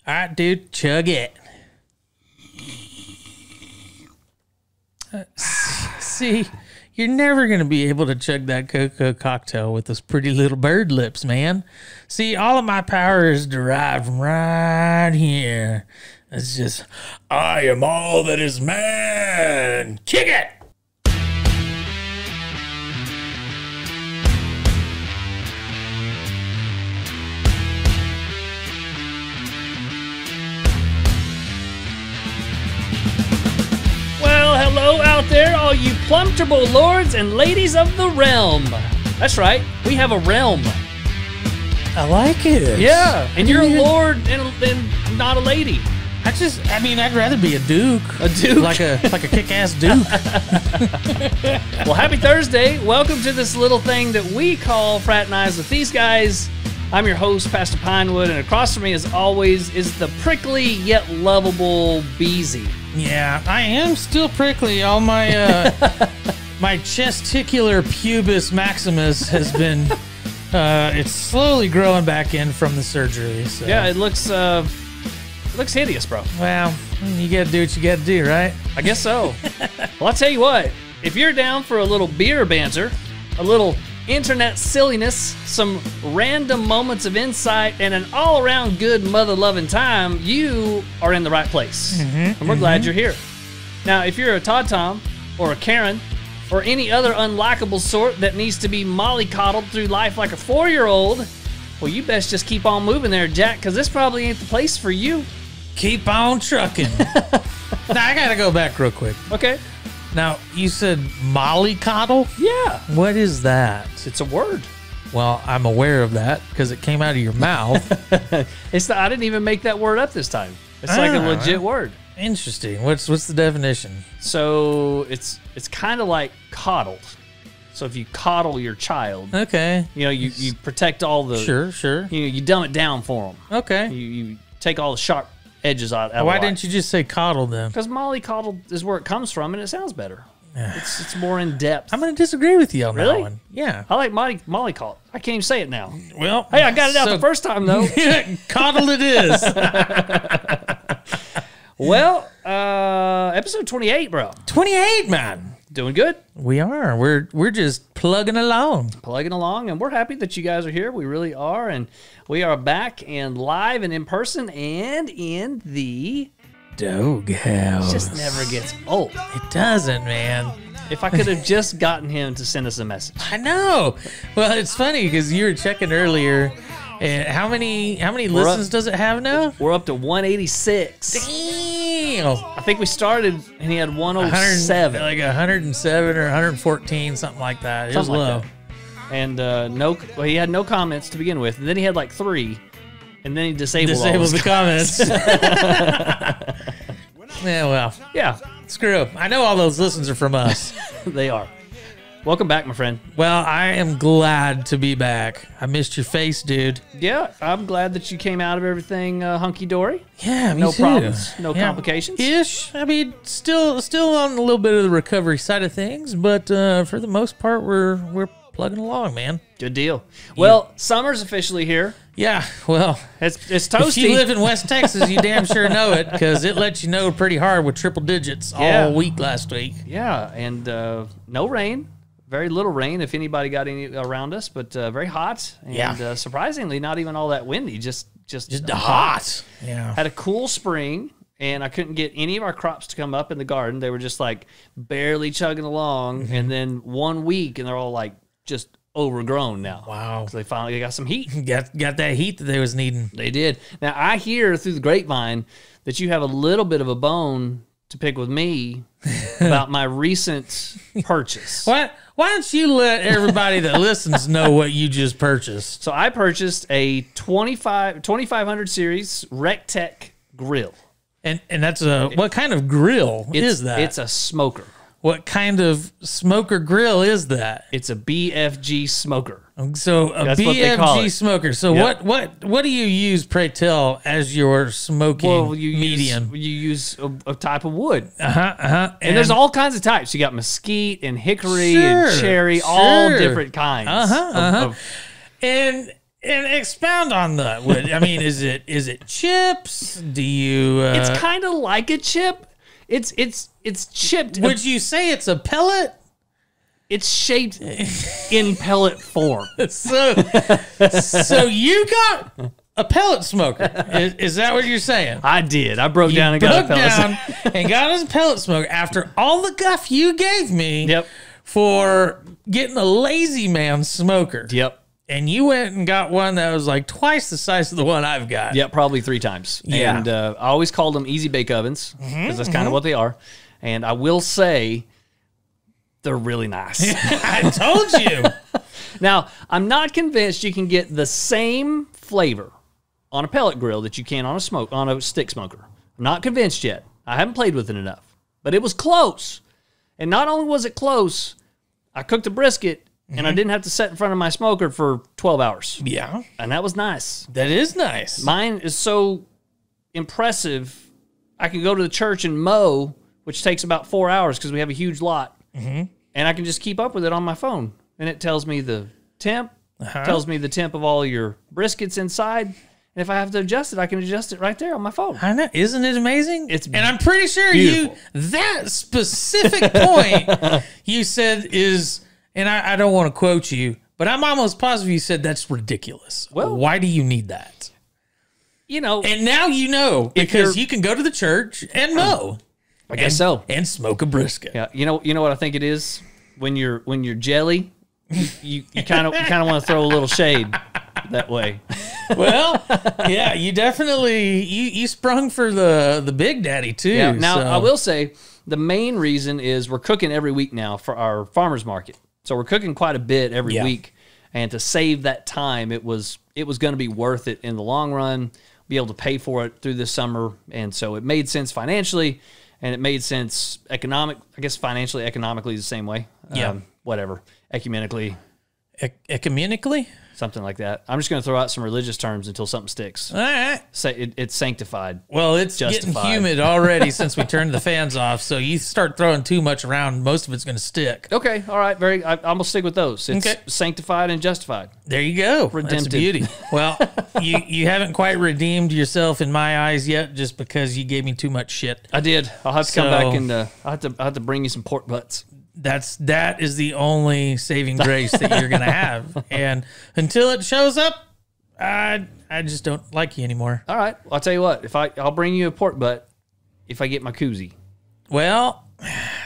All right, dude, chug it. See, you're never going to be able to chug that cocoa cocktail with those pretty little bird lips, man. See, all of my power is derived from right here. It's just, I am all that is man. Kick it! Hello out there, all you plumterable lords and ladies of the realm. That's right, we have a realm. I like it. Yeah, and you're a lord and not a lady. I'd rather be a duke. A duke? Like a kick-ass duke. Well, happy Thursday. Welcome to this little thing that we call Fraternize with These Guys. I'm your host, Pastor Pinewood, and across from me, as always, is the prickly yet lovable Beezy. Yeah, I am still prickly. All my my chesticular pubis maximus has been it's slowly growing back in from the surgery. So. Yeah, it looks hideous, bro. Well, you gotta do what you gotta do, right? I guess so. Well, I'll tell you what. If you're down for a little beer banter, a little internet silliness, some random moments of insight, and an all-around good mother-loving time, you are in the right place. And we're glad you're here. Now, if you're a Todd Tom or a Karen or any other unlikable sort that needs to be mollycoddled through life like a 4-year-old, well, you best just keep on moving there, Jack, because this probably ain't the place for you. Keep on trucking. Now, I gotta go back real quick. Okay. Now, you said mollycoddle? Yeah. What is that? It's a word. Well, I'm aware of that because it came out of your mouth. I didn't even make that word up this time. It's like a legit word. Interesting. What's the definition? So it's kind of like coddled. So if you coddle your child, okay, you protect all the sure. You dumb it down for them. Okay. You take all the sharp edges out. Why didn't you just say coddle then? Because mollycoddled is where it comes from, and it sounds better. It's more in depth. I'm going to disagree with you on that one. Yeah. I like mollycoddle. I can't even say it now. Well, hey, I got it out the first time though. Coddle it is. Well, episode 28, bro. 28, man. Doing good. We are. We're just plugging along. And we're happy that you guys are here. We really are, and we are back and live and in person and in the doghouse. It just never gets old. It doesn't, man. If I could have just gotten him to send us a message. I know. Well, it's funny because you were checking earlier. And how many listens does it have now? We're up to 186. Damn. I think we started and he had 107. Like 107 or 114, something like that. It was low. Like and he had no comments to begin with. And then he had like 3. And then he disabled the comments. Yeah, well. Yeah. Screw up. I know all those listens are from us. They are. Welcome back, my friend. Well, I am glad to be back. I missed your face, dude. Yeah, I'm glad that you came out of everything hunky-dory. Yeah, me no too. problems, no complications. Ish. I mean, still on a little bit of the recovery side of things, but for the most part, we're plugging along, man. Good deal. Well, summer's officially here. Yeah, well, it's toasty. If you live in West Texas, you damn sure know it because it lets you know pretty hard with triple digits all week last week. Yeah, and no rain. Very little rain, if anybody got any around us, but very hot. And surprisingly, not even all that windy, just hot. Yeah. Had a cool spring, and I couldn't get any of our crops to come up in the garden. They were just like barely chugging along, and then 1 week, and they're all like just overgrown now. Wow. So they finally got some heat. Got that heat that they was needing. They did. Now, I hear through the grapevine that you have a little bit of a bone to pick with me about my recent purchase. Why don't you let everybody that listens know what you just purchased? So I purchased a 2500 series Rectech grill. And that's what kind of grill is that? It's a smoker. What kind of smoker grill is that? It's a BFG smoker. So a BFG smoker. So what do you use, pray tell, as your smoking medium? You use a type of wood. And there's all kinds of types. You got mesquite and hickory and cherry, all different kinds. And And expound on that. I mean, is it chips? Do you? It's kind of like a chip. It's chipped. Would you say it's a pellet? It's shaped in pellet form. So you got a pellet smoker. Is that what you're saying? I did. I broke down and got a pellet smoker. And got us a pellet smoker after all the guff you gave me Yep. for getting a lazy man smoker. Yep. And you went and got one that was like twice the size of the one I've got. Yep, probably 3 times. Yeah. And I always called them easy bake ovens because that's kind of what they are. And I will say they're really nice. I told you. Now, I'm not convinced you can get the same flavor on a pellet grill that you can on a stick smoker. I'm not convinced yet. I haven't played with it enough. But it was close. And not only was it close, I cooked a brisket and I didn't have to sit in front of my smoker for 12 hours. Yeah. And that was nice. That is nice. Mine is so impressive. I can go to the church and mow, which takes about 4 hours because we have a huge lot. And I can just keep up with it on my phone. And it tells me the temp, tells me the temp of all your briskets inside. And if I have to adjust it, I can adjust it right there on my phone. I know. Isn't it amazing? And I'm pretty sure beautiful. that specific point you said is, and I don't want to quote you, but I'm almost positive you said that's ridiculous. Well, why do you need that? You know. And now you know, because you can go to the church and mow. I guess so. And smoke a brisket. Yeah. You know what I think it is? When you're jelly, you kind of want to throw a little shade that way. Well, yeah, you definitely you sprung for the Big Daddy too. Yeah. Now so. I will say the main reason is we're cooking every week now for our farmers market. So we're cooking quite a bit every week, and to save that time, it was going to be worth it in the long run. Be able to pay for it through this summer, and so it made sense financially, and it made sense financially, economically, the same way. Yeah, whatever, ecumenically. Ecumenically? Something like that. I'm just going to throw out some religious terms until something sticks. All right. Say it's sanctified. Well, it's justified. Getting humid already since we turned the fans off. So you start throwing too much around, most of it's going to stick. Okay. All right. I'm going to stick with those. It's sanctified and justified. There you go. Redemptive. That's beauty. Well, you haven't quite redeemed yourself in my eyes yet, just because you gave me too much shit. I did. I'll have to come back and I'll have to bring you some pork butts. That is the only saving grace that you're gonna have, and until it shows up, I just don't like you anymore. All right, well, I'll tell you what. I'll bring you a pork butt if I get my koozie. Well,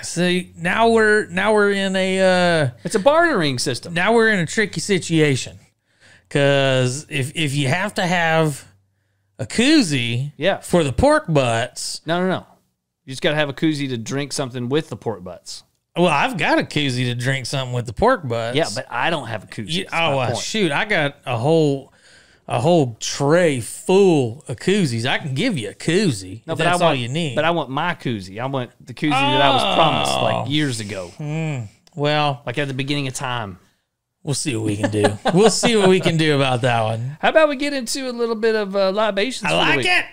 see, now we're in a it's a bartering system. Now we're in a tricky situation, because if you have to have a koozie, for the pork butts, no, you just got to have a koozie to drink something with the pork butts. Well, I've got a koozie to drink something with the pork butts. Yeah, but I don't have a koozie. Shoot, I got a whole tray full of koozies. I can give you a koozie. No, but that's all you need. But I want my koozie. I want the koozie that I was promised like years ago. Well, like at the beginning of time. We'll see what we can do. We'll see what we can do about that one. How about we get into a little bit of libations? I like it.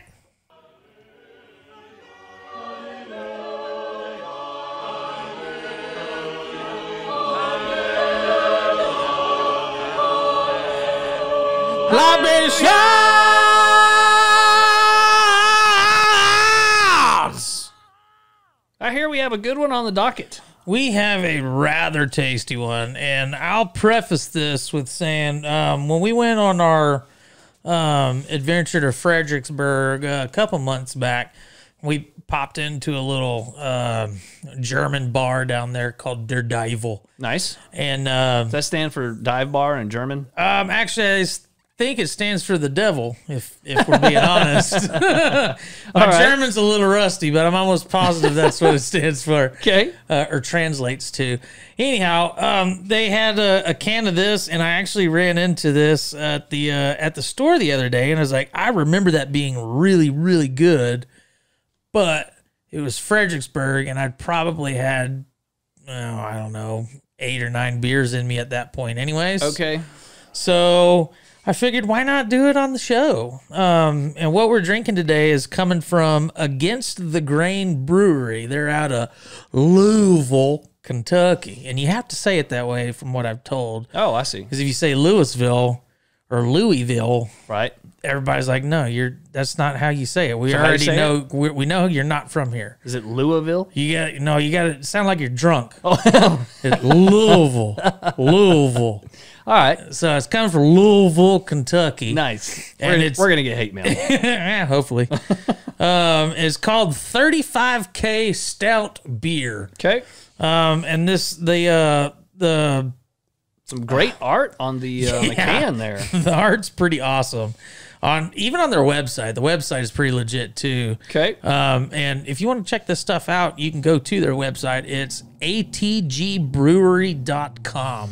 Libations! I hear we have a good one on the docket. We have a rather tasty one, and I'll preface this with saying when we went on our adventure to Fredericksburg a couple months back, we popped into a little German bar down there called Der Divel. Nice. And does that stand for dive bar in German? Actually, I think it stands for the devil, if we're being honest. My German's a little rusty, but I'm almost positive that's what it stands for. Okay. Or translates to. Anyhow, they had a can of this, and I actually ran into this at the store the other day, and I was like, I remember that being really, really good, but it was Fredericksburg, and I'd probably had, I don't know, 8 or 9 beers in me at that point anyways. Okay. So I figured, why not do it on the show? And what we're drinking today is coming from Against the Grain Brewery. They're out of Louisville, Kentucky. And you have to say it that way from what I've told. Oh, I see. Because if you say Louisville, or Louisville, Right. everybody's like, no, that's not how you say it. We So how you already say know we know you're not from here. Is it Louisville? You got to sound like you're drunk. Oh, It's Louisville. Louisville. all right. So it's coming from Louisville, Kentucky. Nice. And We're gonna get hate mail. Yeah, hopefully. It's called 35K Stout Beer. Okay. And the Some great art on the can there. the art's pretty awesome. Even on their website, the website is pretty legit too. Okay. And if you want to check this stuff out, you can go to their website. It's atgbrewery.com.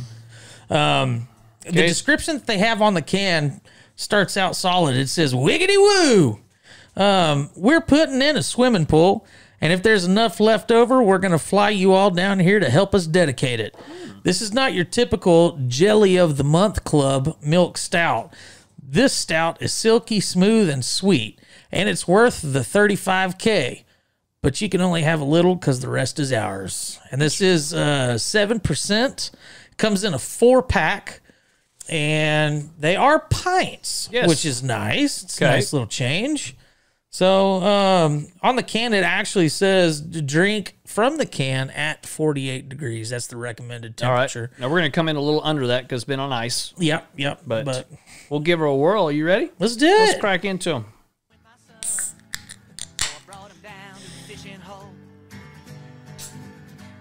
The description that they have on the can starts out solid. It says, "Wiggity woo! We're putting in a swimming pool, and if there's enough left over, we're going to fly you all down here to help us dedicate it. This is not your typical Jelly of the Month Club milk stout. This stout is silky smooth and sweet, and it's worth the $35K. But you can only have a little because the rest is ours." And this is 7%. Comes in a 4-pack, and they are pints, Yes. which is nice. It's a Okay. nice little change. So on the can, it actually says to drink from the can at 48 degrees. That's the recommended All right. temperature. Now we're gonna come in a little under that because it's been on ice, Yep. but we'll give her a whirl. Are you ready? let's do Let's it. crack into them. Brought him down to the fishing hole.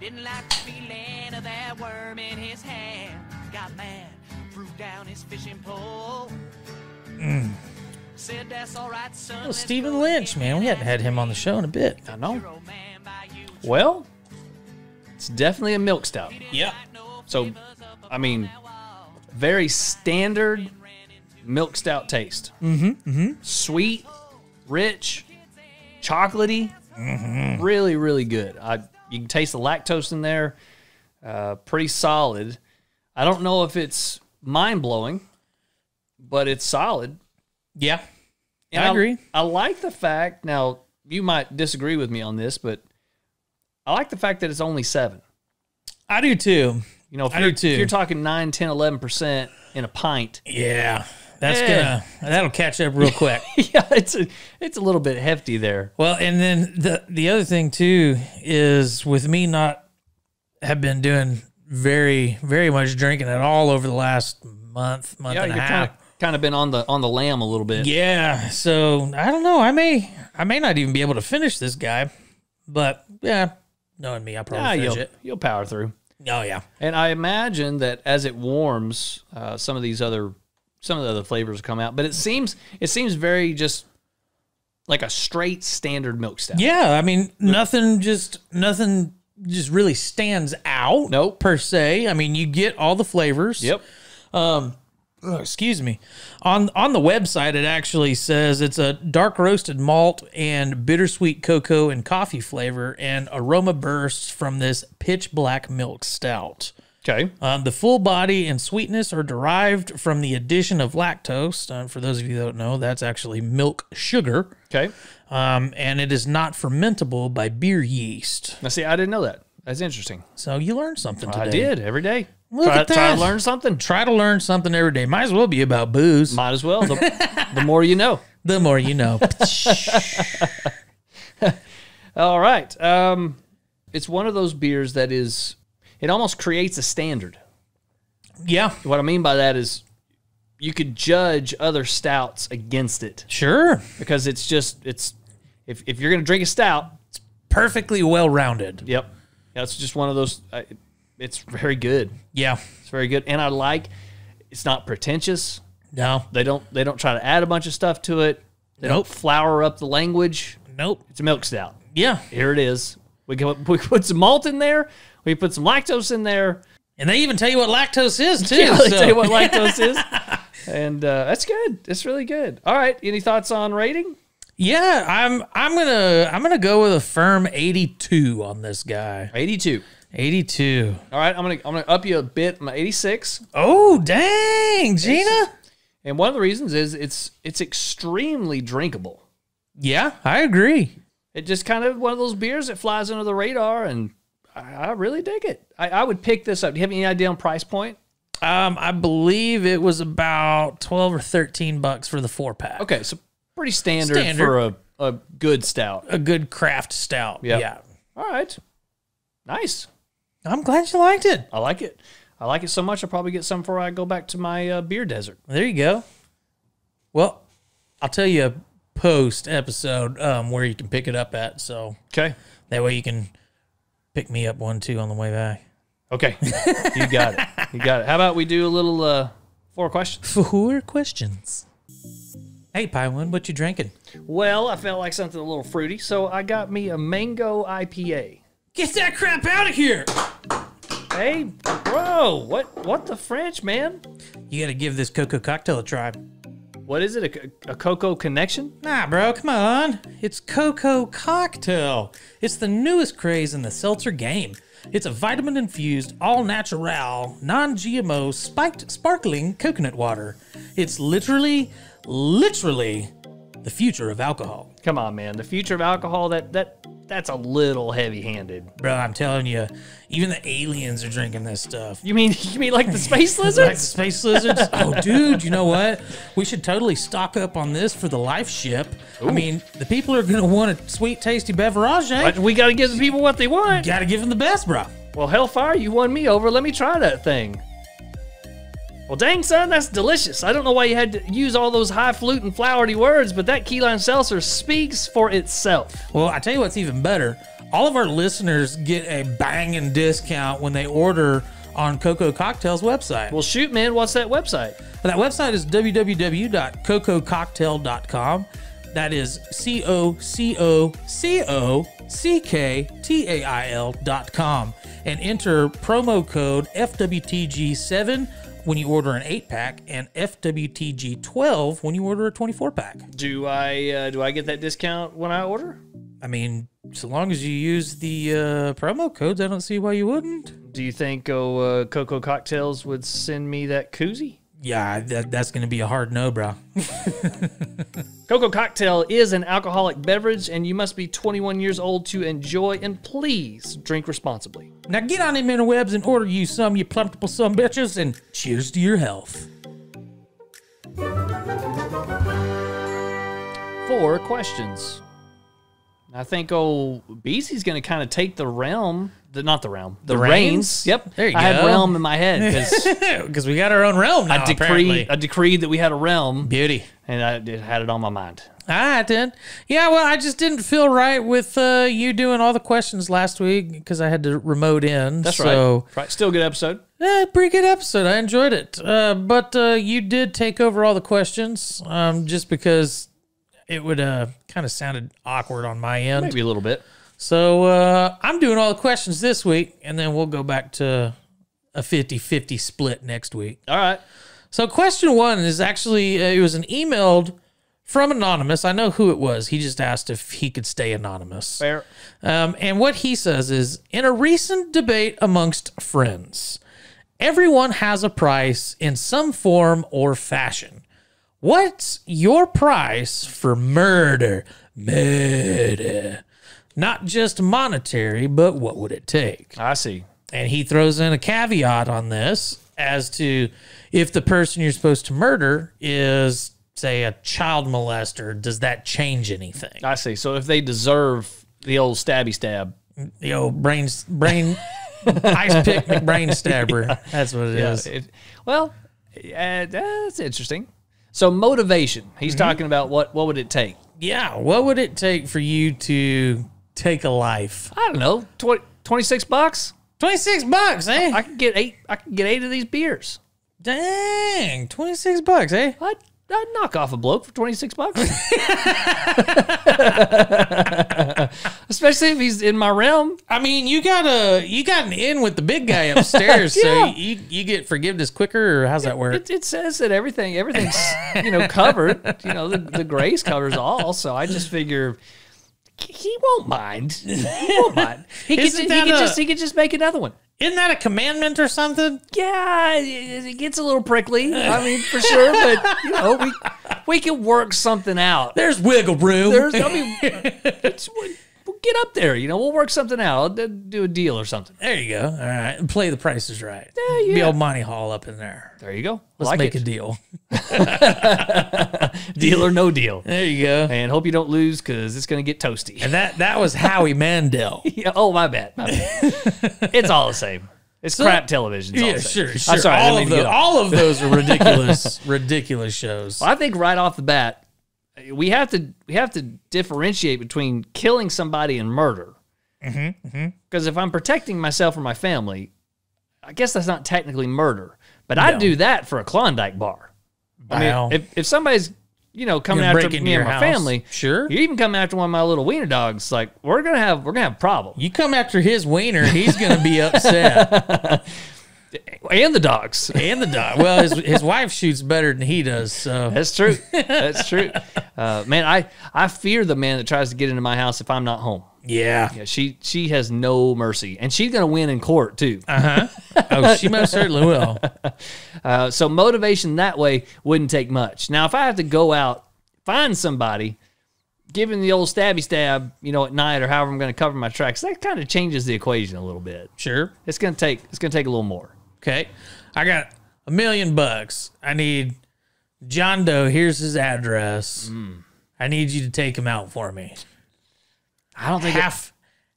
Didn't like the feeling of that worm in his hand. Got mad, threw down his fishing pole. Said that's all right, son. Well, Stephen Lynch, man, we hadn't had him on the show in a bit. I know. Well, it's definitely a milk stout. Yeah. So, I mean, very standard milk stout taste. Sweet, rich, chocolatey. Really, really good. You can taste the lactose in there. Pretty solid. I don't know if it's mind-blowing, but it's solid. Yeah. And I agree. I like the fact, now, you might disagree with me on this, but I like the fact that it's only 7. I do too. You know, if I you're, do too. if you're talking 9, 10, 11% in a pint, Yeah. That'll catch up real quick. yeah, it's a little bit hefty there. Well, and then the other thing too is with me not have been doing very, very much drinking at all over the last month Yeah, and a you're half. kind of been on the lamb a little bit. Yeah, so I don't know. I may not even be able to finish this guy, but yeah, knowing me, I'll probably finish it. You'll power through. Oh yeah, And I imagine that as it warms, some of the other flavors come out. But it seems very just like a straight standard milk stout. yeah. I mean, nothing just really stands out. Nope. Per se. I mean, you get all the flavors. Yep. Excuse me. On the website, it actually says it's a dark roasted malt and bittersweet cocoa and coffee flavor, and aroma bursts from this pitch black milk stout. Okay. The full body and sweetness are derived from the addition of lactose. For those of you that don't know, that's actually milk sugar. Okay. And it is not fermentable by beer yeast. Now, see, I didn't know that. That's interesting. So you learned something today. I did every day. Look try at to that. learn something. Try to learn something every day. Might as well be about booze. Might as well. The more you know. The more you know. All right. It's one of those beers that is, it almost creates a standard. Yeah, What I mean by that is you could judge other stouts against it sure. because it's if you're going to drink a stout, Perfectly well rounded. yep. That's just one of those, it's very good. Yeah. It's very good. And it's not pretentious. No. They don't try to add a bunch of stuff to it. They Nope. don't flower up the language. Nope. It's a milk stout. Yeah. Here it is. We put some malt in there. We put some lactose in there. And they even tell you what lactose is too. Yeah, they so- tell you what lactose is. And that's good. It's really good. All right. Any thoughts on rating? Yeah, I'm gonna go with a firm 82 on this guy. 82. 82. All right. I'm gonna up you a bit. I'm at 86. Oh dang, Gina. And one of the reasons is it's extremely drinkable. Yeah, I agree. It just kind of one of those beers that flies under the radar, and I really dig it. I would pick this up. Do you have any idea on price point? I believe it was about 12 or 13 bucks for the 4-pack. Okay, so pretty standard. For a good stout. A good craft stout. Yep. Yeah. All right. Nice. I'm glad you liked it. I like it. I like it so much I'll probably get some before I go back to my beer desert. There you go. Well, I'll tell you post-episode where you can pick it up at, so Okay. that way you can pick me up one, too, on the way back. Okay. You got it. You got it. How about we do a little 4 questions? 4 questions. Hey, Pywood, what you drinking? Well, I felt like something a little fruity, so I got me a mango IPA. Get that crap out of here! Hey, bro, what the French, man? You gotta give this cocoa cocktail a try. What is it, a cocoa connection? Nah, bro, come on. It's Cocoa Cocktail. It's the newest craze in the seltzer game. It's a vitamin-infused, all-natural, non-GMO, spiked, sparkling coconut water. It's literally the future of alcohol. Come on, man. The future of alcohol, that's a little heavy-handed. Bro, I'm telling you, even the aliens are drinking this stuff. You mean like the space Like the lizards? space lizards? Oh, dude, you know what? We should totally stock up on this for the life ship. Ooh. I mean, the people are going to want a sweet, tasty beverage. But we got to give the people what they want. Got to give them the best, bro. Well, Hellfire, you won me over. Let me try that thing. Well, dang, son, that's delicious. I don't know why you had to use all those highfalutin flowery words, but that key lime seltzer speaks for itself. Well, I tell you what's even better. All of our listeners get a banging discount when they order on Cocoa Cocktail's website. Well, shoot, man, what's that website? That website is www.cocococktail.com. That is COCOCOCKTAIL.com. And enter promo code FWTG7 when you order an 8-pack and FWTG12 when you order a 24-pack. Do I get that discount when I order? I mean, so long as you use the promo codes, I don't see why you wouldn't. Do you think Cocoa Cocktails would send me that koozie? Yeah, that's going to be a hard no, bro. Cocoa Cocktail is an alcoholic beverage, and you must be 21 years old to enjoy, and please drink responsibly. Now get on them interwebs and order you some, you plumpable some bitches, and cheers to your health. 4 questions. I think old Beezy's going to kind of take the reins. Yep. There you I go. had realm in my head Because we got our own realm now, apparently. I decreed that we had a realm. Beauty. And I had it on my mind. All right, then. Yeah, well, I just didn't feel right with you doing all the questions last week because I had to remote in. That's so, right. Still a good episode. Pretty good episode. I enjoyed it. But you did take over all the questions just because it would kind of sounded awkward on my end. Maybe a little bit. So I'm doing all the questions this week, and then we'll go back to a 50-50 split next week. All right. So question 1 is actually, it was an emailed from Anonymous. I know who it was. He just asked if he could stay anonymous. Fair. And what he says is, in a recent debate amongst friends, everyone has a price in some form or fashion. What's your price for murder? Murder. Not just monetary, but what would it take? I see. And he throws in a caveat on this as to if the person you're supposed to murder is, say, a child molester, does that change anything? I see. So if they deserve the old stabby stab. The old brain ice pick McBrain stabber. Yeah. That's what it is. That's interesting. So motivation. He's talking about what would it take? Yeah, what would it take for you to take a life? I don't know. $26? $26, eh? I could get 8 of these beers. Dang, $26, eh? I'd knock off a bloke for $26. Especially if he's in my realm. I mean, you got an in with the big guy upstairs, yeah. So you get forgiveness quicker, or how's that work? It says that everything's covered. The grace covers all. So I just figure he won't mind. He won't mind. He could just make another one. Isn't that a commandment or something? Yeah, it gets a little prickly. I mean, for sure, but we can work something out. There's wiggle room. We'll get up there. You know, we'll work something out. I'll do a deal or something. There you go. All right. And play the prices right. Yeah. Be old Monty Hall up in there. There you go. Let's make a deal. Deal or no deal. There you go. And hope you don't lose because it's going to get toasty. And that was Howie Mandel. Yeah, oh, my bad. It's all the same. It's crap television. Yeah, sure. I'm sorry. All of those are ridiculous shows. Well, I think right off the bat, we have to differentiate between killing somebody and murder. Because if I'm protecting myself or my family, I guess that's not technically murder. But I'd do that for a Klondike bar. I mean, if somebody's coming after me and my family, sure. You even come after one of my little wiener dogs, like we're gonna have a problem. You come after his wiener, he's gonna be upset. And the dogs. And the dog. Well, his wife shoots better than he does, so that's true. That's true. Man, I fear the man that tries to get into my house if I'm not home. Yeah. She has no mercy, and she's gonna win in court too. Oh, she most certainly will. So motivation that way wouldn't take much. Now, if I have to go out, find somebody, give him the old stabby stab, at night or however I'm going to cover my tracks, that kind of changes the equation a little bit. Sure. It's gonna take a little more. Okay. I got $1 million. I need John Doe. Here's his address. I need you to take him out for me. I don't think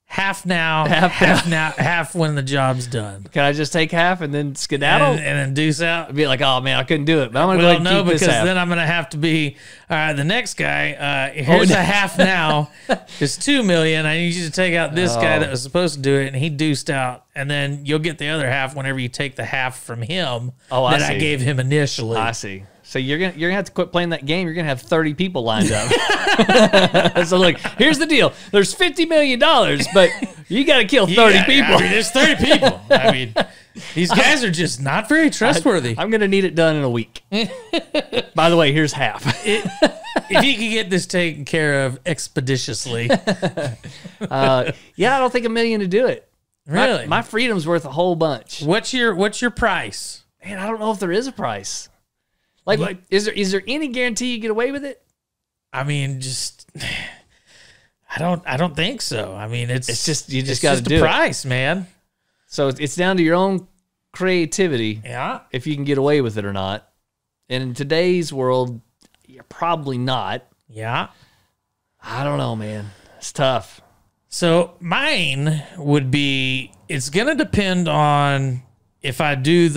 half now, half when the job's done. Can I just take half and then skedaddle and then deuce out? I'd be like, oh man, I couldn't do it. But I'm gonna go ahead and keep this half. Then I'm gonna have to be the next guy. Here's a half now. It's $2 million. I need you to take out this guy that was supposed to do it, and he deuced out. And then you'll get the other half whenever you take the half from him that I gave him initially. I see. So you're gonna have to quit playing that game. You're gonna have 30 people lined up. So look, here's the deal. There's $50 million, but you got to kill 30 people. I mean, there's 30 people. I mean, these guys are just not very trustworthy. I'm gonna need it done in a week. By the way, here's half. If you can get this taken care of expeditiously. I don't think $1 million to do it. Really? My freedom's worth a whole bunch. What's your price? Man, I don't know if there is a price. Like, is there any guarantee you get away with it? I mean, I don't think so. I mean, it's just you just got to do the price, man. So it's down to your own creativity. Yeah. If you can get away with it or not. And in today's world, you're probably not. Yeah. I don't know, man. It's tough. So mine would be, it's going to depend on if I do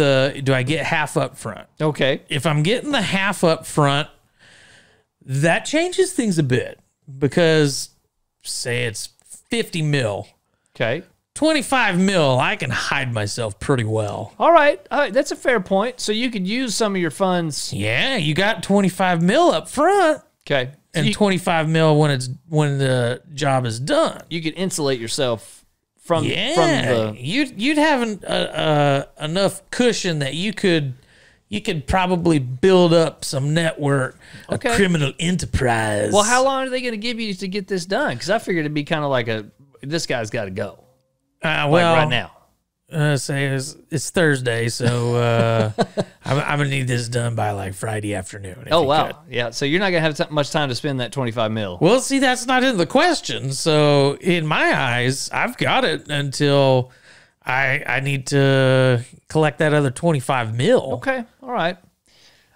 I get half up front? Okay. If I'm getting the half up front, that changes things a bit because say it's 50 mil. Okay. 25 mil, I can hide myself pretty well. All right. That's a fair point. So you could use some of your funds. Yeah, you got 25 mil up front. Okay. So and 25 mil when the job is done. You could insulate yourself from the you'd have enough cushion that you could probably build up some network, a criminal enterprise. Well, how long are they going to give you to get this done? Because I figured it'd be kind of like this guy's got to go. Well, right now. Say it's Thursday, so I'm gonna need this done by like Friday afternoon. Oh wow, yeah. So you're not gonna have much time to spend that 25 mil. Well, see, that's not in the question. So in my eyes, I've got it until I need to collect that other 25 mil. Okay, all right.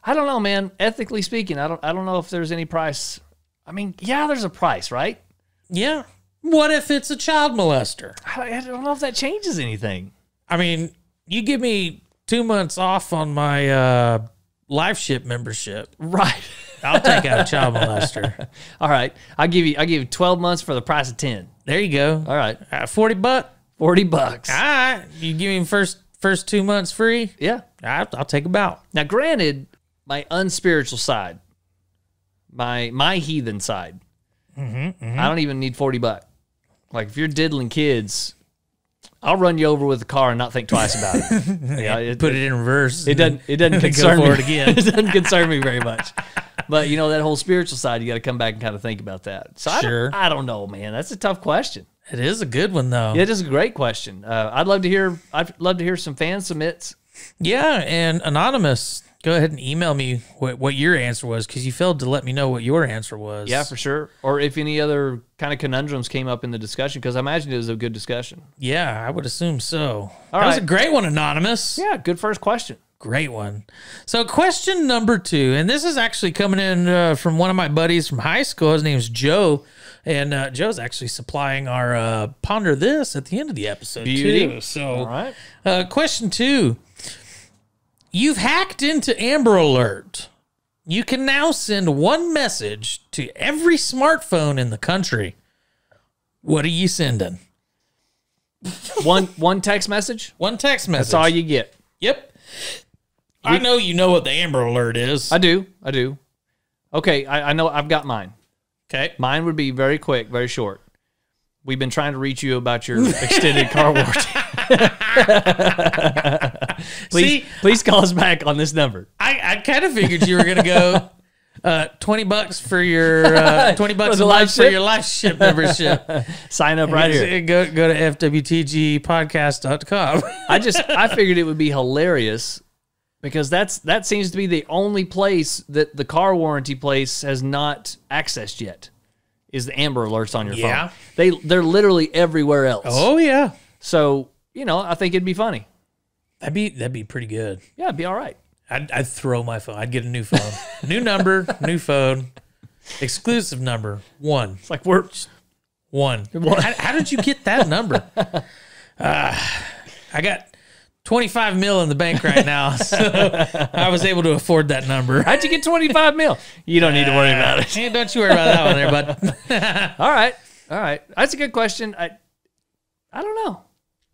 I don't know, man. Ethically speaking, I don't know if there's any price. I mean, yeah, there's a price, right? Yeah. What if it's a child molester? I don't know if that changes anything. I mean, you give me 2 months off on my life ship membership. Right. I'll take out a child molester. All right. I'll give you 12 months for the price of 10. There you go. All right. $40. $40. All right. You give me first 2 months free? Yeah. I'll take them out. Now, granted, my unspiritual side, my heathen side, I don't even need $40. Like, if you're diddling kids, I'll run you over with the car and not think twice about it. Yeah, put it in reverse. It doesn't concern me. Go for it again. It doesn't concern me very much. But that whole spiritual side, you got to come back and kind of think about that. So I don't know, man. That's a tough question. It is a good one, though. It is a great question. I'd love to hear some fan submits. Yeah, and Anonymous, go ahead and email me what your answer was, because you failed to let me know what your answer was. Yeah, for sure. Or if any other kind of conundrums came up in the discussion, because I imagine it was a good discussion. Yeah, I would assume so. All that was right. a great one, Anonymous. Yeah, good first question. Great one. So question number 2, and this is actually coming in from one of my buddies from high school. His name's Joe, and Joe's actually supplying our Ponder This at the end of the episode, Beauty. too. So, All right. Question 2. You've hacked into Amber Alert. You can now send one message to every smartphone in the country. What are you sending? One text message? One text message. That's all you get. Yep. I know you know what the Amber Alert is. I do. Okay, I know. I've got mine. Okay. Mine would be very quick, very short. We've been trying to reach you about your extended car warranty. Please call us back on this number. I kind of figured you were going to go $20 for your $20 For a the month live for ship? your live ship membership. Sign up right here. Go to fwtgpodcast.com. I figured it would be hilarious because that seems to be the only place that the car warranty place has not accessed yet. Is the Amber Alerts on your Yeah. phone? They're literally everywhere else. Oh yeah, So I think it'd be funny. that'd be pretty good. Yeah, it'd be all right. I'd throw my phone. I'd get a new phone, new number, new phone, exclusive number 1. It's like we're 1. How did you get that number? I got 25 mil in the bank right now, so I was able to afford that number. how'd you get 25 mil? You don't need to worry about it. Hey, don't you worry about that one there, bud. All right. That's a good question. I don't know.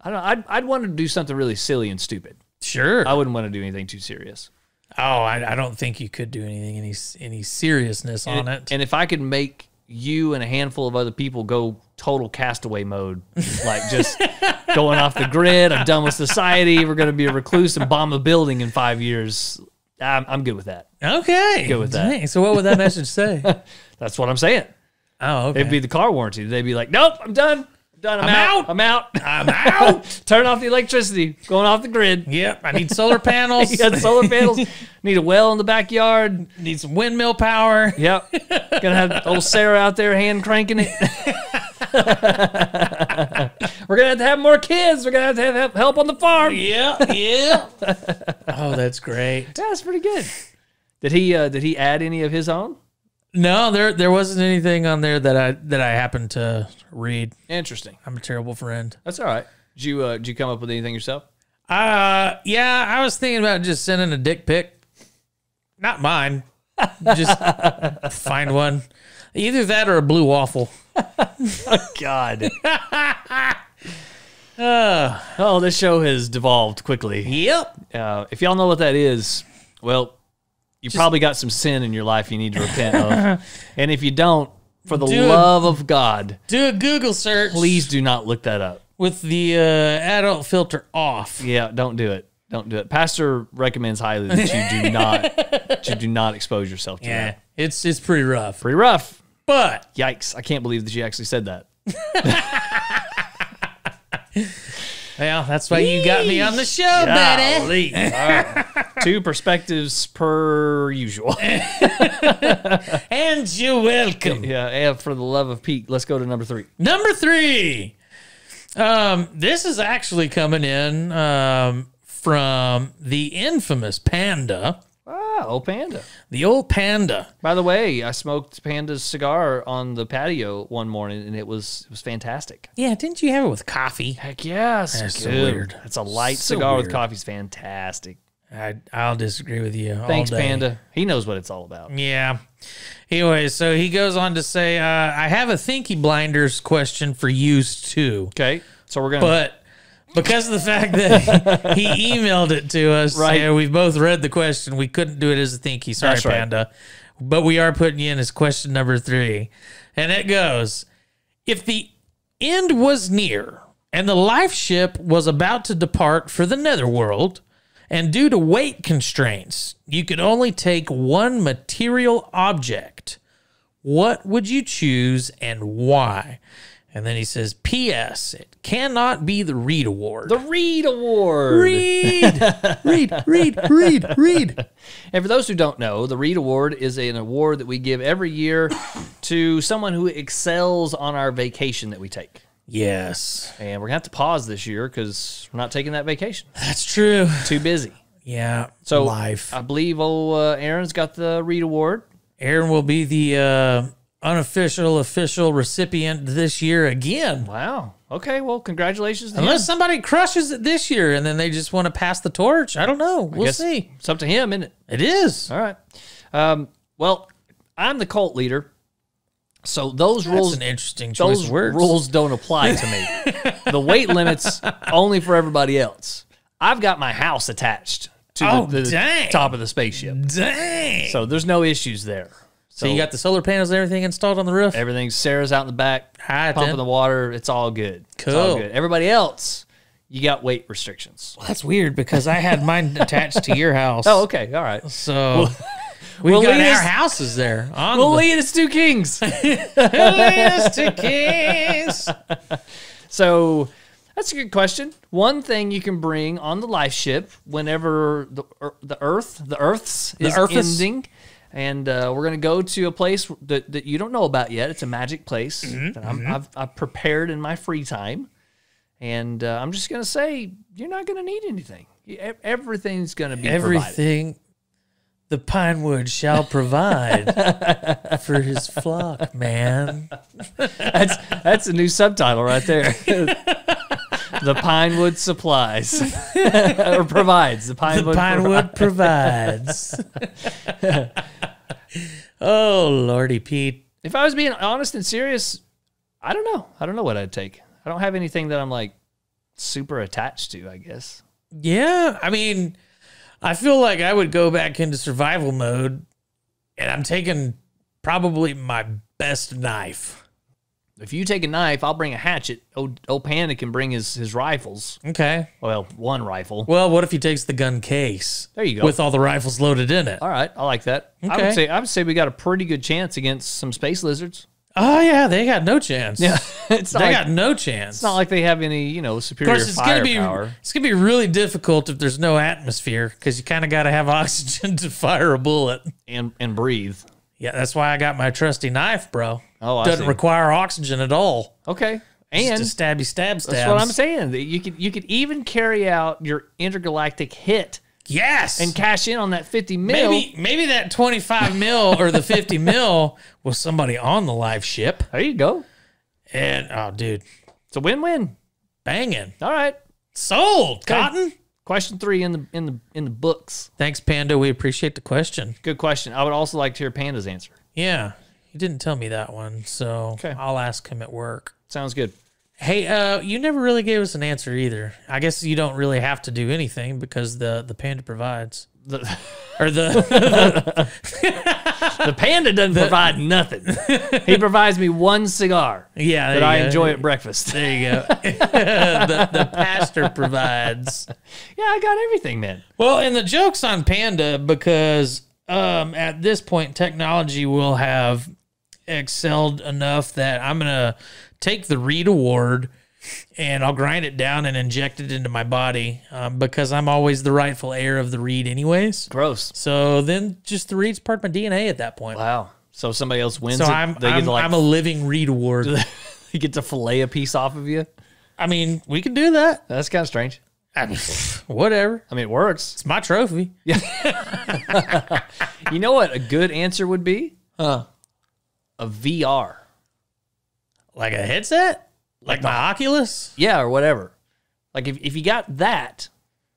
I'd want to do something really silly and stupid. Sure. I wouldn't want to do anything too serious. Oh, I don't think you could do anything any seriousness on it. And if I could make you and a handful of other people go total castaway mode, like just going off the grid, I'm done with society, we're going to be a recluse and bomb a building in 5 years, I'm good with that. Okay. Good with that. Dang, so what would that message say? That's what I'm saying. Oh, okay. It'd be the car warranty. They'd be like, nope, I'm done. I'm out. I'm out. Turn off the electricity. Going off the grid. Yep. I need solar panels. You got solar panels. Need a well in the backyard. Need some windmill power. Yep. Gonna have old Sarah out there hand cranking it. We're gonna have to have more kids. We're gonna have to have help on the farm. Yeah. Oh, that's great. Yeah, that's pretty good. Did he add any of his own? No, there wasn't anything on there that I happened to read. Interesting. I'm a terrible friend. That's all right. Did you come up with anything yourself? Yeah, I was thinking about just sending a dick pic. Not mine. Just find one. Either that or a blue waffle. God. Oh, this show has devolved quickly. Yep. If y'all know what that is, well, you probably got some sin in your life you need to repent of. And if you don't, for the love of God, Do a Google search. please do not look that up. With the adult filter off. Yeah, don't do it. Don't do it. Pastor recommends highly that you do not expose yourself to Yeah, that. it's pretty rough. Pretty rough. But Yikes. I can't believe that you actually said that. well, that's why you got me on the show, buddy. Golly. All right. 2 perspectives per usual. And you're welcome. Yeah, for the love of Pete, let's go to number 3. Number 3. This is actually coming in from the infamous Panda. Ah, old Panda. The old Panda. By the way, I smoked Panda's cigar on the patio one morning, and it was fantastic. Yeah, didn't you have it with coffee? Heck yes. That's so good. weird. It's a light So cigar with weird. coffee. It's fantastic. I'll disagree with you. Thanks, all day. Panda. He knows what it's all about. Yeah. Anyway, so he goes on to say, I have a Thinky Blinders question for you too. Okay, so we're going to... But because of the fact that he emailed it to us, Right. and we've both read the question, we couldn't do it as a Thinky. Sorry, That's right. Panda. But we are putting you in as question number 3. And it goes, if the end was near and the life ship was about to depart for the netherworld, and due to weight constraints, you could only take one material object, what would you choose and why? And then he says, P.S. It cannot be the Reed Award. The Reed Award. Reed. And for those who don't know, the Reed Award is an award that we give every year to someone who excels on our vacation that we take. Yes. And we're going to have to pause this year because we're not taking that vacation. That's true. Too busy. Yeah. So life. I believe Aaron's got the Reed Award. Aaron will be the official recipient this year again. Wow. Okay, well, congratulations to Unless him. somebody crushes it this year and then they just want to pass the torch. I don't know. We'll see. It's up to him, isn't it? It is. All right. Well, I'm the cult leader, so those rules. That's an interesting choice Those of words. rules don't apply to me. The weight limit's only for everybody else. I've got my house attached to the top of the spaceship. Dang. So there's no issues there. So you got the solar panels and everything installed on the roof? Everything. Sarah's out in the back, pumping the water. It's all good. Cool. It's all good. Everybody else, you got weight restrictions. Well, that's weird because I had mine attached to your house. Oh, okay. All right. So we got our houses there. We'll lead us to kings. Lead us to kings. So that's a good question. One thing you can bring on the life ship whenever the Earth's is ending. And we're going to go to a place that you don't know about yet. It's a magic place that I've prepared in my free time. And I'm just going to say, you're not going to need anything. Everything's going to be everything provided. The Pinewood shall provide for his flock, man. That's a new subtitle right there. The Pinewood supplies or provides. The Pinewood provides. Oh, Lordy Pete. If I was being honest and serious, I don't know. I don't know what I'd take. I don't have anything that I'm like super attached to, I guess. Yeah, I mean, I feel like I would go back into survival mode, and I'm taking probably my best knife. If you take a knife, I'll bring a hatchet. Old Panda can bring his rifles. Okay. Well, one rifle. Well, what if he takes the gun case? There you go. With all the rifles loaded in it. All right, I like that. Okay. I would say we got a pretty good chance against some space lizards. Oh yeah, they got no chance. Yeah, got no chance. It's not like they have any, superior firepower. It's gonna be really difficult if there's no atmosphere because you kind of got to have oxygen to fire a bullet and breathe. Yeah, that's why I got my trusty knife, bro. Oh, doesn't require oxygen at all. Okay, and just a stabby stabs. That's what I'm saying. You could even carry out your intergalactic hit. Yes, and cash in on that 50 mil. Maybe that 25 mil or the 50 mil was somebody on the live ship. There you go. And oh, dude, it's a win-win. Banging. All right, sold. Okay. Cotton. Question 3 in the books. Thanks, Panda. We appreciate the question. Good question. I would also like to hear Panda's answer. Yeah, he didn't tell me that one, so I'll ask him at work. Sounds good. Hey, you never really gave us an answer either. I guess you don't really have to do anything because the Panda provides. The Panda doesn't provide nothing. He provides me one cigar. Yeah, that I enjoy at breakfast. There you go. the pastor provides. Yeah, I got everything, man. Well, and the joke's on Panda because at this point, technology will have excelled enough that I'm gonna take the Reed Award and I'll grind it down and inject it into my body because I'm always the rightful heir of the Reed anyways. Gross. So then just the Reed's part of my DNA at that point. Wow. So if somebody else wins so it, I'm a living Reed Award. You get to fillet a piece off of you? I mean, we can do that. That's kind of strange. I mean, whatever. I mean, it works. It's my trophy. Yeah. You know what a good answer would be? A VR. Like a headset? Like my Oculus? Yeah, or whatever. Like if you got that,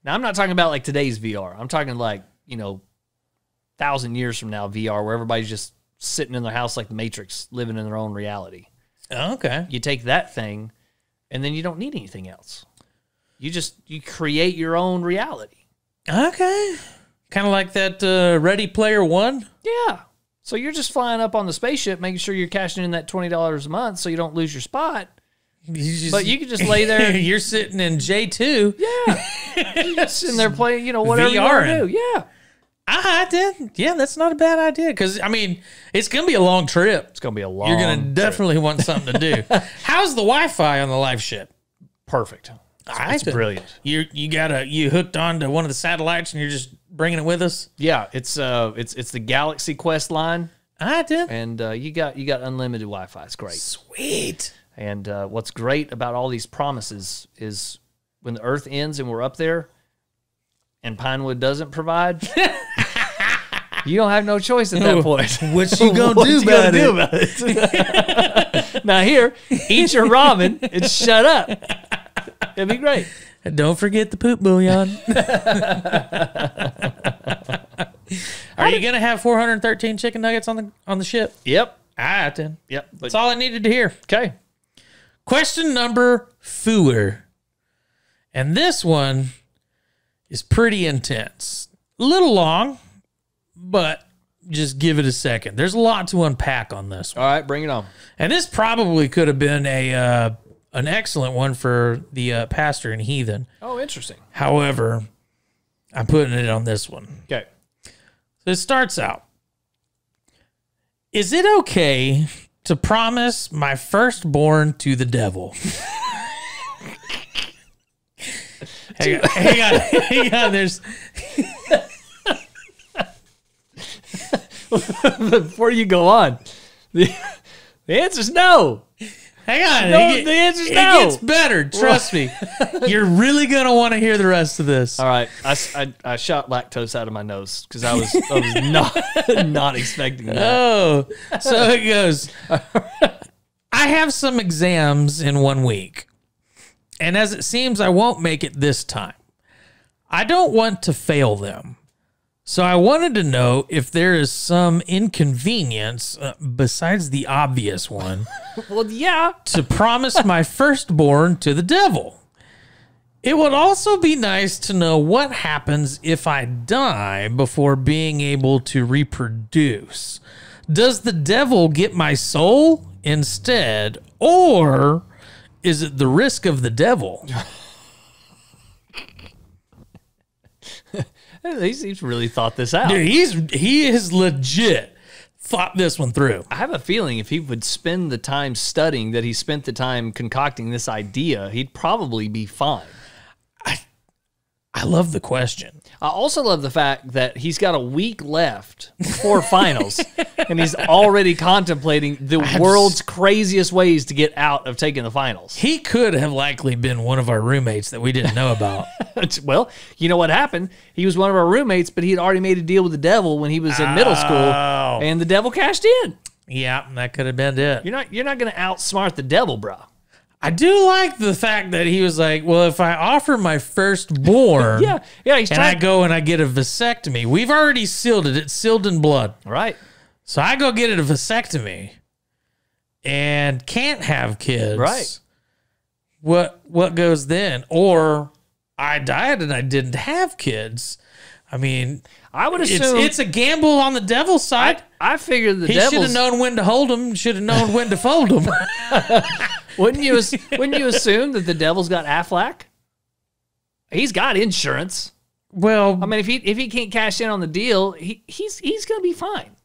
now I'm not talking about like today's VR. I'm talking like, 1,000 years from now VR where everybody's just sitting in their house like the Matrix, living in their own reality. Oh, okay. You take that thing and then you don't need anything else. You create your own reality. Okay. Kind of like that Ready Player One? Yeah. So you're just flying up on the spaceship, making sure you're cashing in that $20 a month so you don't lose your spot. But you could just lay there. You're sitting in J2. Yeah. You're just sitting there playing, whatever you want to do. Yeah. I did. Yeah, that's not a bad idea. Because, I mean, it's going to be a long trip. It's going to be a long You're going to definitely want something to do. How's the Wi-Fi on the live ship? Perfect. It's brilliant. You hooked onto one of the satellites and you're just bringing it with us? Yeah, it's the Galaxy Quest line. I did. And you got unlimited Wi-Fi. It's great. Sweet. And what's great about all these promises is when the Earth ends and we're up there and Pinewood doesn't provide, you don't have no choice at that point. What you gonna do about it? Now here, eat your ramen and shut up. It'd be great. And don't forget the poop bouillon. Are you gonna have 413 chicken nuggets on the ship? Yep. I did. Yep. That's all I needed to hear. Okay. Question number 4. And this one is pretty intense. A little long, but just give it a second. There's a lot to unpack on this one. All right, bring it on. And this probably could have been an excellent one for the pastor and heathen. Oh, interesting. However, I'm putting it on this one. Okay. So it starts out. Is it okay to promise my firstborn to the devil? Hang on. There's before you go on, the answer's no. Hang on. No, the answer's no. It gets better. Trust me. You're really gonna want to hear the rest of this. All right, I shot lactose out of my nose because I was not expecting that. Oh, so it goes. I have some exams in 1 week, and as it seems, I won't make it this time. I don't want to fail them. So I wanted to know if there is some inconvenience besides the obvious one. Well, yeah. To promise my firstborn to the devil. It would also be nice to know what happens if I die before being able to reproduce. Does the devil get my soul instead, or is it the risk of the devil? He's really thought this out. Dude, he is legit thought this one through. I have a feeling if he would spend the time studying that he spent the time concocting this idea, he'd probably be fine. I love the question. I also love the fact that he's got a week left before finals, and he's already contemplating the world's craziest ways to get out of taking the finals. He could have likely been one of our roommates that we didn't know about. Well, you know what happened? He was one of our roommates, but he had already made a deal with the devil when he was in middle school, and the devil cashed in. Yeah, that could have been it. You're not going to outsmart the devil, bro. I do like the fact that he was like, well, if I offer my firstborn he's and I go and I get a vasectomy, we've already sealed it. It's sealed in blood. Right. So I go get a vasectomy and can't have kids. Right. What goes then? Or I died and I didn't have kids. I mean, I would assume it's a gamble on the devil's side. I figured he should have known when to hold them, should have known when to fold them. Wouldn't you assume that the devil's got Aflac? He's got insurance. Well, I mean, if he can't cash in on the deal, he's going to be fine.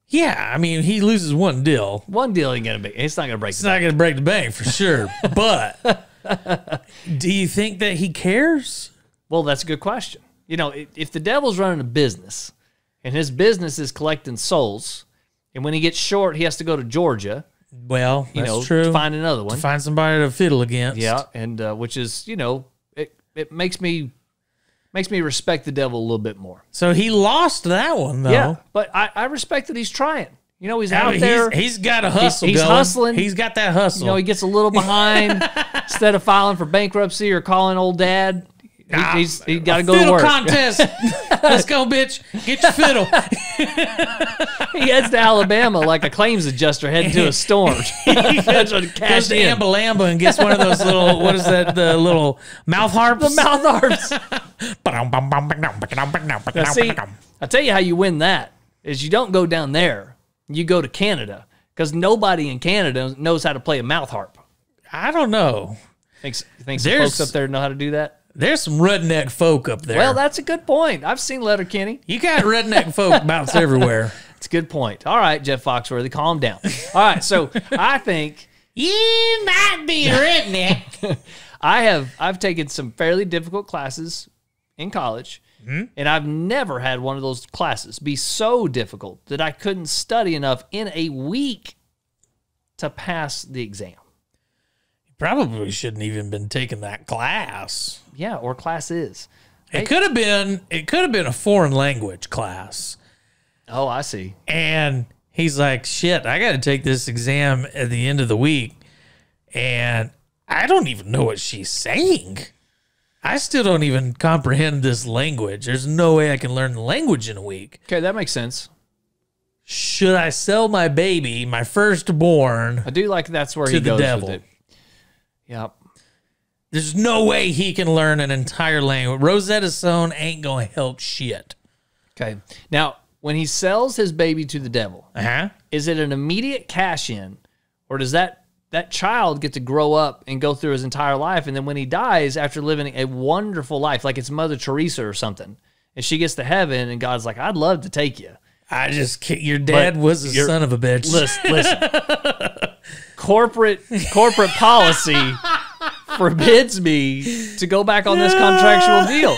Yeah, I mean, he loses one deal. One deal ain't going to be. It's not going to break. It's not going to break the bank for sure. But do you think that he cares? Well, that's a good question. You know, if the devil's running a business and his business is collecting souls, and when he gets short, he has to go to Georgia. Well, that's true. To find another one. To find somebody to fiddle against. Yeah, and which is, it makes me respect the devil a little bit more. So he lost that one, though. Yeah, but I respect that he's trying. You know, he's out there. He's got a hustle He's going. hustling. He's got that hustle. You know, he gets a little behind. Instead of filing for bankruptcy or calling old dad, he's got to go to work. Fiddle contest. Let's go, bitch. Get your fiddle. He heads to Alabama like a claims adjuster heading to a storm. He goes to Ambalamba and gets one of those little, what is that, the little mouth harps? The mouth harps. Now, see, I'll tell you how you win that is you don't go down there. You go to Canada because nobody in Canada knows how to play a mouth harp. I don't know. Think the folks up there know how to do that? There's some redneck folk up there. Well, that's a good point. I've seen Letterkenny. You got redneck folk bounce everywhere. It's a good point. All right, Jeff Foxworthy, calm down. All right, so I think You might be a redneck. I've taken some fairly difficult classes in college, and I've never had one of those classes be so difficult that I couldn't study enough in a week to pass the exam. Probably shouldn't even been taking that class. Yeah, or classes. It could have been a foreign language class. Oh, I see. And he's like, shit, I got to take this exam at the end of the week. And I don't even know what she's saying. I still don't even comprehend this language. There's no way I can learn the language in a week. Okay, that makes sense. Should I sell my baby, my firstborn, I do like that's where to he the goes devil? with it. Yep. There's no way he can learn an entire language. Rosetta Stone ain't going to help shit. Okay. Now, when he sells his baby to the devil, Uh-huh. is it an immediate cash in, or does that child get to grow up and go through his entire life, and then when he dies after living a wonderful life, like it's Mother Teresa or something, and she gets to heaven and God's like, I'd love to take you. I just can't. Your dad was a son of a bitch. Listen. Corporate policy forbids me to go back on this contractual deal.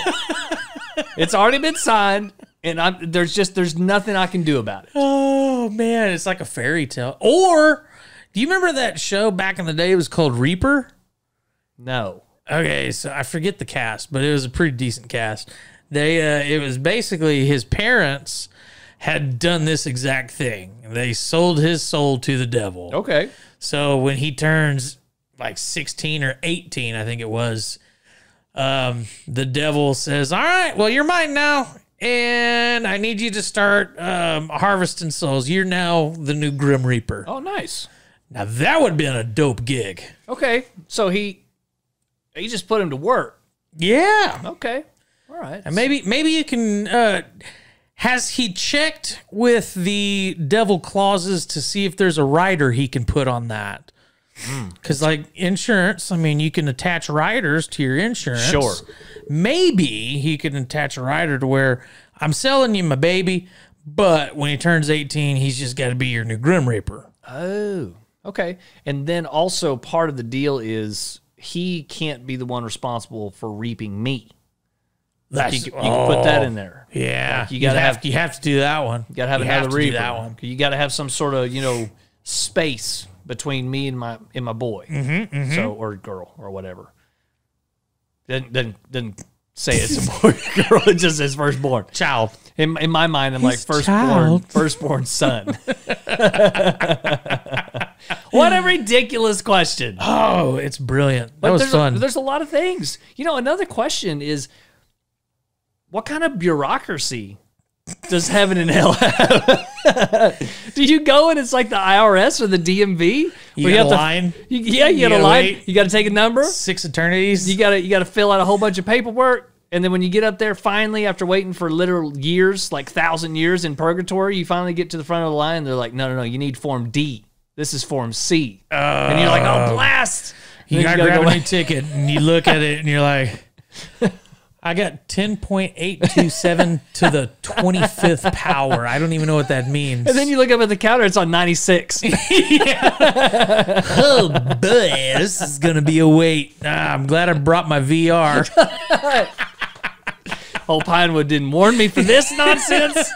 It's already been signed, and there's nothing I can do about it. Oh man, it's like a fairy tale. Or do you remember that show back in the day? It was called Reaper. No. Okay, so I forget the cast, but it was a pretty decent cast. It was basically his parents had done this exact thing. They sold his soul to the devil. Okay. So when he turns like 16 or 18, I think it was, the devil says, all right, well, you're mine now, and I need you to start harvesting souls. You're now the new Grim Reaper. Oh, nice. Now, that would have been a dope gig. Okay. So he just put him to work. Yeah. Okay. All right. And maybe you can... has he checked with the devil clauses to see if there's a rider he can put on that? Because, like, insurance, I mean, you can attach riders to your insurance. Sure. Maybe he can attach a rider to where I'm selling you my baby, but when he turns 18, he's just got to be your new Grim Reaper. Oh, okay. And then also part of the deal is he can't be the one responsible for reaping me. You can put that in there. Yeah, Like you have to do that one. You gotta have You another have to reaper. do that one. You gotta have some sort of space between me and my boy, so or girl or whatever. Then say it's a boy or girl. It just says firstborn Child. In my mind, I'm like firstborn son. What a ridiculous question. Oh, it's brilliant. That But was fun. There's a lot of things. Another question is, what kind of bureaucracy does heaven and hell have? Do you go and it's like the IRS or the DMV? You got a line? You got a line. Wait. You got to take a number. 6 eternities. You got to fill out a whole bunch of paperwork. And then when you get up there, finally, after waiting for literal years, like 1,000 years in purgatory, you finally get to the front of the line. They're like, no, you need Form D. This is Form C. And you're like, oh, blast. You got to grab a new ticket, and you look at it, and you're like, I got 10.827 to the 25th power. I don't even know what that means. And then you look up at the counter, it's on 96. Oh, boy, this is going to be a wait. I'm glad I brought my VR. Old Pinewood didn't warn me for this nonsense.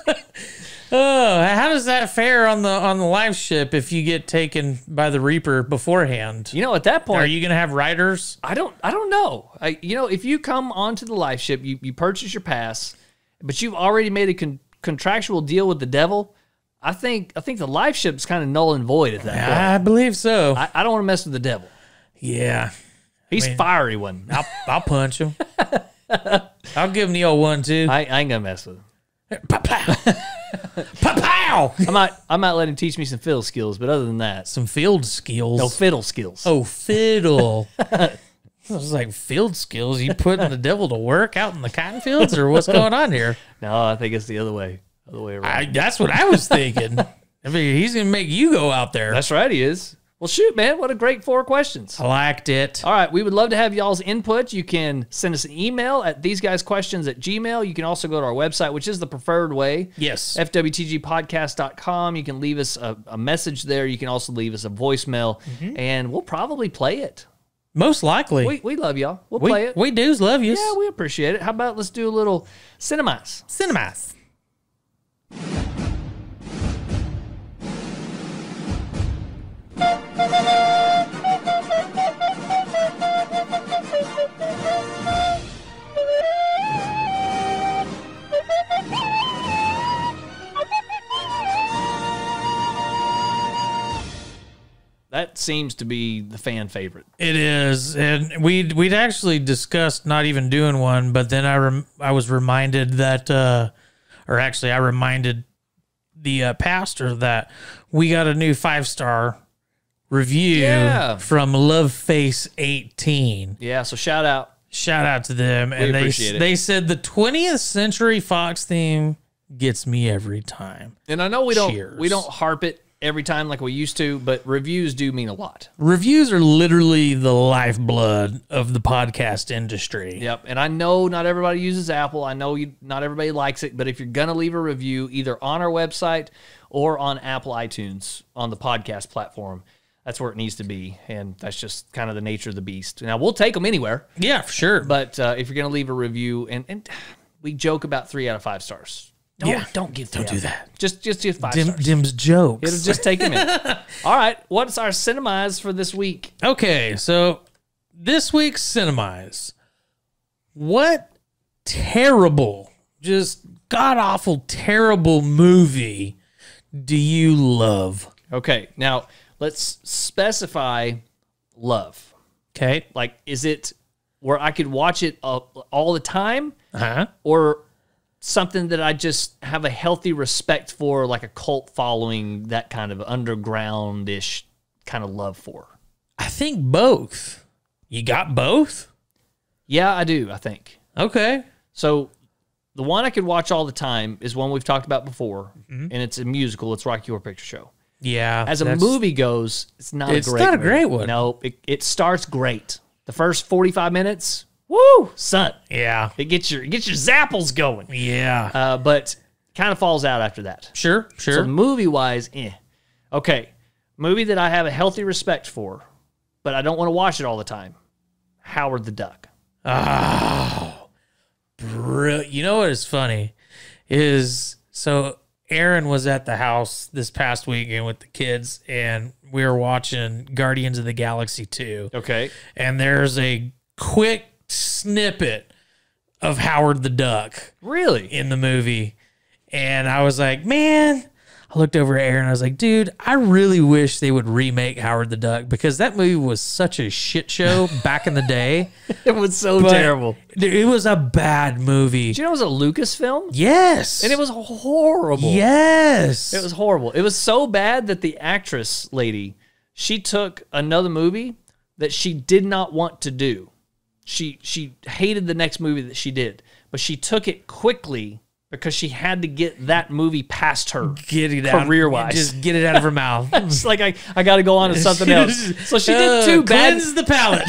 Oh, how does that fare on the live ship if you get taken by the Reaper beforehand? At that point, Are you going to have riders? I don't know. If you come onto the live ship, you purchase your pass, but you've already made a contractual deal with the devil. I think the live ship's kind of null and void at that point. I believe so. I don't want to mess with the devil. Yeah. He's fiery one. I'll punch him. I'll give him the old one, too. I ain't gonna mess with him. Pow! Pow! I might let him teach me some fiddle skills, but other than that, Some field skills. no fiddle skills. Oh, fiddle. I was like, field skills? You putting the devil to work out in the cotton fields, or what's going on here? No, I think it's the other way around. That's what I was thinking. I mean, he's going to make you go out there. That's right, he is. Well, shoot, man. What a great 4 questions. I liked it. All right. We would love to have y'all's input. You can send us an email at theseguysquestions@gmail.com. You can also go to our website, which is the preferred way. Yes. FWTGpodcast.com. You can leave us a message there. You can also leave us a voicemail, and we'll probably play it. Most likely. We love y'all. We'll play it. We do's love you. Yeah, we appreciate it. How about let's do a little cinemas? Cinemas. That seems to be the fan favorite. It is, and we'd actually discussed not even doing one, but then I was reminded that, or actually I reminded the pastor that we got a new 5-star review from LoveFace18. Yeah, so shout out. Shout out to them, and appreciate it. They said the 20th Century Fox theme gets me every time. And I know we don't harp it every time like we used to, but reviews do mean a lot. Reviews are literally the lifeblood of the podcast industry. Yep, and I know not everybody uses Apple. I know not everybody likes it, but if you're going to leave a review either on our website or on Apple iTunes on the podcast platform, that's where it needs to be, and that's just kind of the nature of the beast. Now, we'll take them anywhere. Yeah, for sure. But if you're going to leave a review, and we joke about 3 out of 5 stars. Don't give 3 Don't do that. Just give 5 stars. Dim's jokes. It'll just take a minute. All right, what's our cinemas for this week? Okay, so this week's Cinemize. What terrible, just god-awful, terrible movie do you love? Okay, now let's specify love. Okay. Like, is it where I could watch it all the time? Uh-huh. Or something that I just have a healthy respect for, like a cult following, that kind of underground-ish kind of love for? I think both. You got both? Yeah, I do, I think. Okay. So the one I could watch all the time is one we've talked about before, and it's a musical. It's Rocky Horror Picture Show. Yeah. As a movie goes, it's not a great one. No, it starts great. The first 45 minutes, woo, son. Yeah. It gets your zapples going. Yeah. But kind of falls out after that. Sure. So movie-wise, Okay, movie that I have a healthy respect for, but I don't want to watch it all the time. Howard the Duck. Oh, you know what is funny is, so Aaron was at the house this past weekend with the kids, and we were watching Guardians of the Galaxy 2. Okay. And there's a quick snippet of Howard the Duck. Really? In the movie. And I was like, man, I looked over at Aaron and I was like, dude, I really wish they would remake Howard the Duck, because that movie was such a shit show back in the day. It was so terrible. Dude, it was a bad movie. Did you know it was a Lucasfilm? Yes. And it was horrible. Yes. It was horrible. It was so bad that the actress lady, she took another movie that she did not want to do. She hated the next movie that she did, but she took it quickly because she had to get that movie past her. Get it out. Career-wise. Just get it out of her mouth. It's like, I got to go on to something else. So she did 2 bad... Cleanse the palate.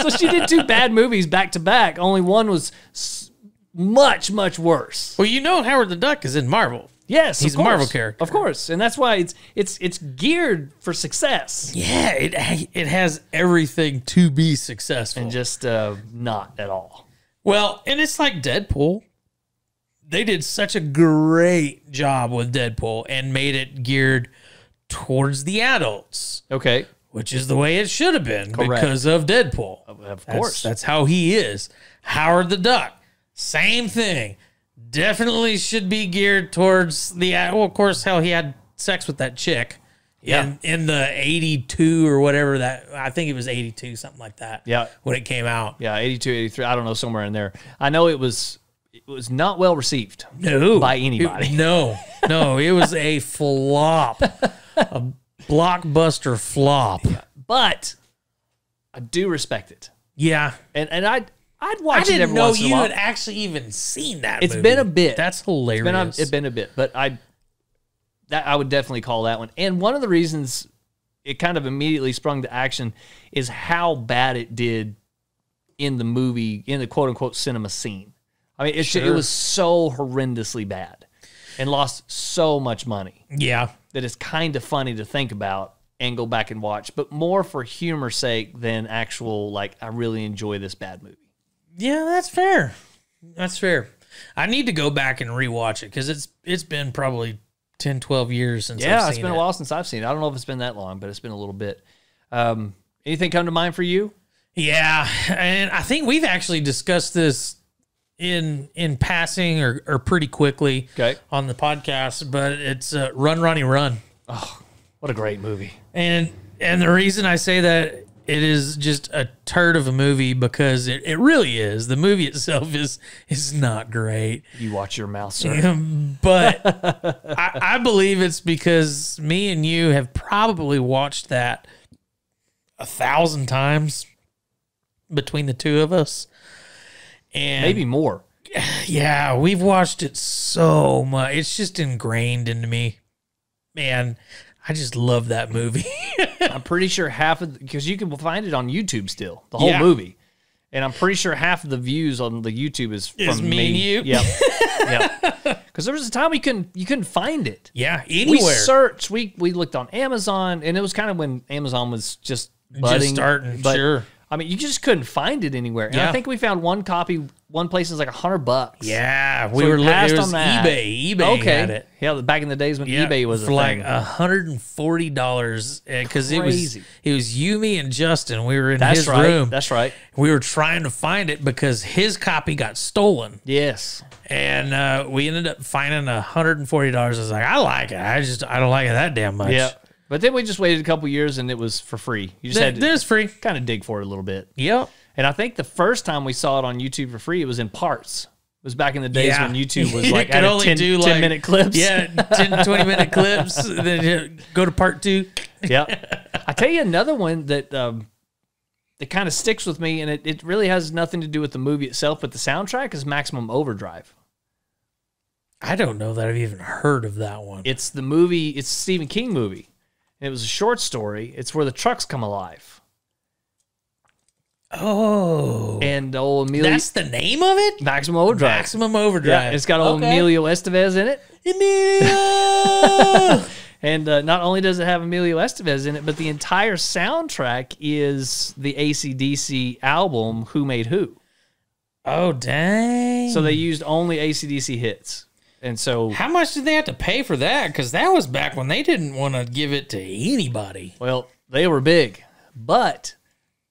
So she did 2 bad movies back to back. Only one was much, much worse. Well, you know Howard the Duck is in Marvel. Yes, he's a Marvel character. Of course. And that's why it's geared for success. Yeah, it has everything to be successful. And just not at all. Well, and it's like Deadpool. They did such a great job with Deadpool and made it geared towards the adults. Okay. Which is the way it should have been. Correct. Because of Deadpool. Of course. That's how he is. Howard the Duck, same thing. Definitely should be geared towards the... Well, of course, how he had sex with that chick. Yeah. In the 82 or whatever that... I think it was 82, something like that. Yeah. When it came out. Yeah, 82, 83. I don't know, somewhere in there. I know it was not well received. No. By anybody. No. It was a flop. A blockbuster flop. Yeah. But I do respect it. Yeah. And I'd watch it every once in a while. I didn't know you had actually even seen that It's movie. been a bit. That's hilarious. It's been a bit, but I would definitely call that one. And one of the reasons it kind of immediately sprung to action is how bad it did in the movie, in the quote-unquote cinema scene. I mean, it was so horrendously bad and lost so much money. Yeah. That it's kind of funny to think about and go back and watch, but more for humor's sake than actual, like, I really enjoy this bad movie. Yeah, that's fair. That's fair. I need to go back and rewatch it because it's been probably 10, 12 years since I've seen it. Yeah, it's been a while since I've seen it. I don't know if it's been that long, but it's been a little bit. Anything come to mind for you? Yeah, and I think we've actually discussed this in passing or pretty quickly on the podcast, but it's Run, Ronnie, Run. Oh, what a great movie. And the reason I say that, it is just a turd of a movie because it really is. The movie itself is not great. You watch your mouth, sir. But I believe it's because me and you have probably watched that 1,000 times between the two of us. And maybe more. Yeah, we've watched it so much. It's just ingrained into me. Man, I just love that movie. I'm pretty sure half of because you can find it on YouTube still, the whole movie, and I'm pretty sure half of the views on the YouTube is from me and you. Yep, yep. Because there was a time you couldn't find it. Yeah, anywhere. We searched. We looked on Amazon, and it was kind of when Amazon was just budding, just starting. But, sure. I mean, you just couldn't find it anywhere. And I think we found one copy. One place is like $100. Yeah, we were passed it was on that. eBay had it. Yeah, back in the days when eBay was a for like thing. $140 because it was you, me, and Justin. We were in his right. room. That's right. We were trying to find it because his copy got stolen. Yes, and we ended up finding $140. I was like, I like it. I don't like it that damn much. Yeah. But then we just waited a couple years and it was for free. You just had to free. Kind of dig for it a little bit. Yep. And I think the first time we saw it on YouTube for free, it was in parts. It was back in the days when YouTube was like could only 10-minute clips. Yeah, 10, 20-minute clips. Then go to part 2. Yeah. I tell you another one that that kind of sticks with me, and it really has nothing to do with the movie itself, but the soundtrack is Maximum Overdrive. I don't know that I've even heard of that one. It's the movie, it's a Stephen King movie. And it was a short story. It's where the trucks come alive. Oh. And old Emilio. That's the name of it? Maximum Overdrive. Maximum Overdrive. Yeah, it's got old Emilio Estevez in it. Emilio! And not only does it have Emilio Estevez in it, but the entire soundtrack is the AC/DC album Who Made Who. Oh, dang. So they used only AC/DC hits. And so, how much did they have to pay for that? Because that was back when they didn't want to give it to anybody. Well, they were big. But,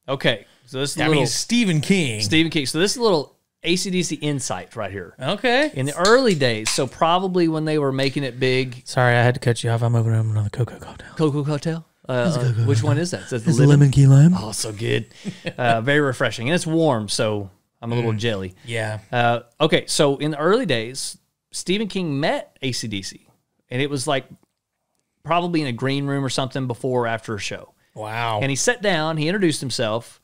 okay. So this is Stephen King. Stephen King. So this is a little AC/DC insight right here. Okay. In the early days, so probably when they were making it big. Sorry, I had to cut you off. I'm opening up another Cocoa cocktail. Cocoa cocktail? Which one is that? Is that the lemon key lime. Oh, so good. Very refreshing. And it's warm, so I'm a little jelly. Yeah. Okay, so in the early days, Stephen King met AC/DC, and it was like probably in a green room or something before or after a show. Wow. And he sat down, he introduced himself,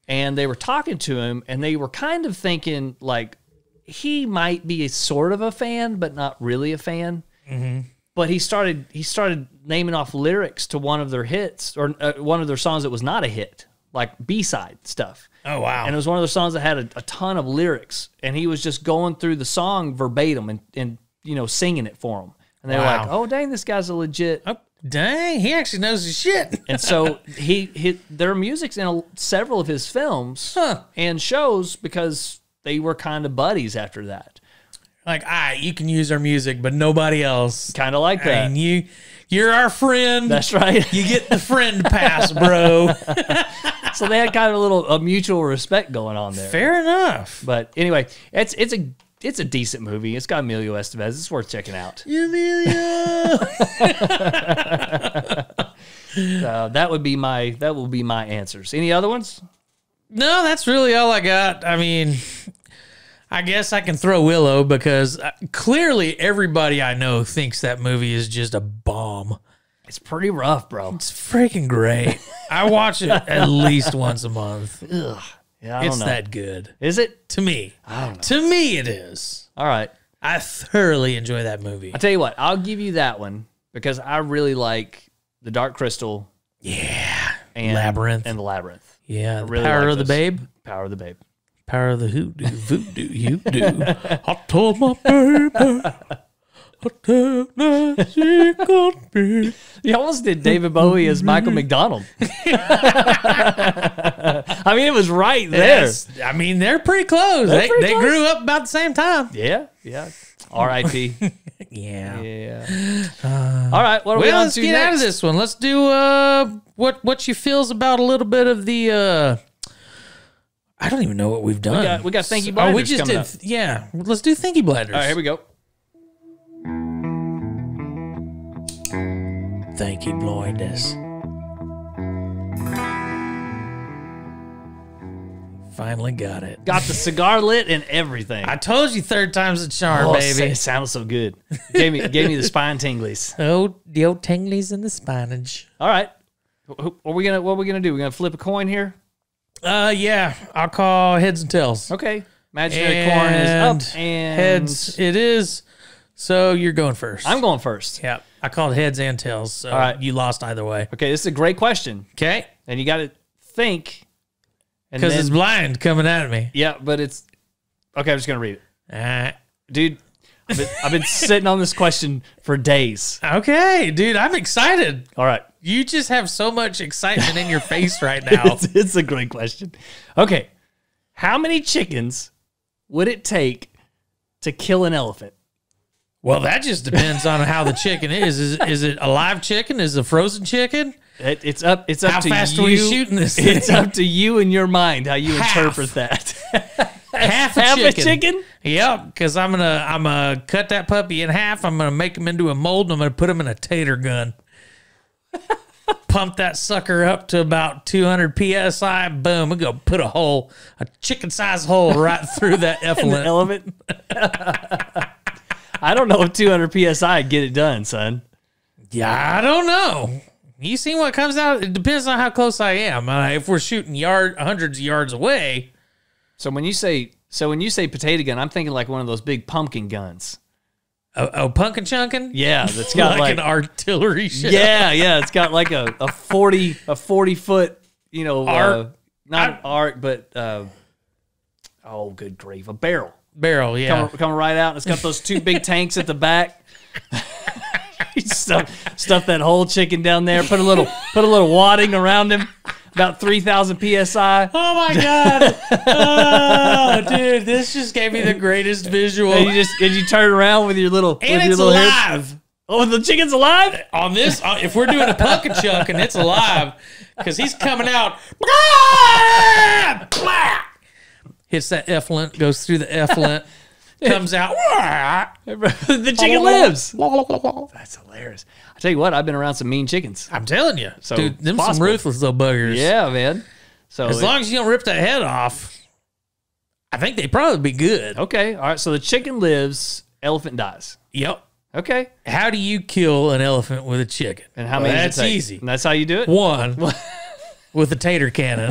and they were talking to him, and they were kind of thinking like he might be a sort of a fan, but not really a fan. Mm-hmm. But he started naming off lyrics to one of their hits or one of their songs that was not a hit, like B-side stuff. Oh, wow. And it was one of those songs that had a ton of lyrics, and he was just going through the song verbatim and singing it for them. And they were like, "Oh, dang, this guy's a legit." Oh, dang, he actually knows his shit. And so their music's in several of his films and shows because they were kind of buddies after that. Like, you can use our music, but nobody else. Kind of like that. I mean, you're our friend. That's right. You get the friend pass, bro. So they had kind of a mutual respect going on there. Fair enough. But anyway, it's a decent movie. It's got Emilio Estevez. It's worth checking out. Emilio. That will be my answers. Any other ones? No, that's really all I got. I mean, I guess I can throw Willow because clearly everybody I know thinks that movie is just a bomb. It's pretty rough, bro. It's freaking great. I watch it at least once a month. Ugh. Yeah, I don't know. That good. Is it? To me. I don't know. To me, it is. All right. I thoroughly enjoy that movie. I'll tell you what. I'll give you that one because I really like The Dark Crystal Yeah. And Labyrinth. And the Labyrinth. Yeah. really Power like of the those. Babe. Power of the Babe. Power of the hoodoo. Voodoo. You do. I told my baby. I tell that she could be. You almost did David Bowie as Michael McDonald. I mean, it was right there. Yes. I mean, they're pretty close. They're pretty They close. grew up about the same time. Yeah. R.I.P. Yeah. Yeah. All right. What are we Well, on let's to get next? out of this one. Let's do what you feels about a little bit of the I don't even know what we've done. We got Thinky we Blinders just coming did. up. Yeah, let's do Thinky Blinders. All right, here we go. Thinky Blinders. Finally got it. Got the cigar lit and everything. I told you third time's a charm, baby. It sounded so good. Gave me the spine tinglies. Oh, the old tinglies in the spinach. All right. What are we gonna do? We're gonna flip a coin here. Yeah, I'll call heads and tails. Okay. Imaginary corn is up and heads. It is. So you're going first. I'm going first. Yeah, I called heads and tails. So All right. you lost either way. Okay, this is a great question, Okay, and you got to think. And because then- it's blind coming at me. yeah, but it's okay. I'm just gonna read it, Uh, dude. I've been sitting on this question for days. okay, dude, I'm excited. All right. You just have so much excitement in your face right now. It's a great question. Okay. How many chickens would it take to kill an elephant? Well, that just depends on how the chicken is. Is it a live chicken? Is it a frozen chicken? It's up How to fast you. are we shooting this thing? It's up to you and your mind how you Half. interpret that. Half a Half chicken. a chicken? Yep, because I'm gonna cut that puppy in half. I'm gonna make him into a mold, and I'm gonna put him in a tater gun. Pump that sucker up to about 200 psi. Boom! I'm gonna put a chicken-sized hole right through that An effluent. elephant? I don't know if 200 psi would get it done, son. Yeah, I don't know. You see what comes out? It depends on how close I am. If we're shooting hundreds of yards away, So when you say potato gun, I'm thinking like one of those big pumpkin guns. oh, pumpkin chunkin'? Yeah, that's got like an artillery shell. yeah, it's got like a 40 foot, Arc. not an arc, but oh good grief, a barrel Barrel, yeah. coming right out. And it's got those two big tanks at the back. Stuff that whole chicken down there. Put a little wadding around him. About 3,000 psi. Oh my god! Oh, dude, this just gave me the greatest visual. And you turn around with your little And with your it's little head. alive Oh, the chicken's alive. on this. If we're doing a pumpkin chunk and it's alive, because he's coming out. Hits that effluent, goes through the effluent, comes out. The chicken lives. That's hilarious. I tell you what, I've been around some mean chickens. I'm telling you, So, dude, them possible. some ruthless little buggers. Yeah, man. So As long as you don't rip that head off, I think they'd probably be good. okay, all right. So the chicken lives, elephant dies. Yep. Okay, How do you kill an elephant with a chicken? and how many? does it That's take? easy. And that's how you do it. One with a tater cannon.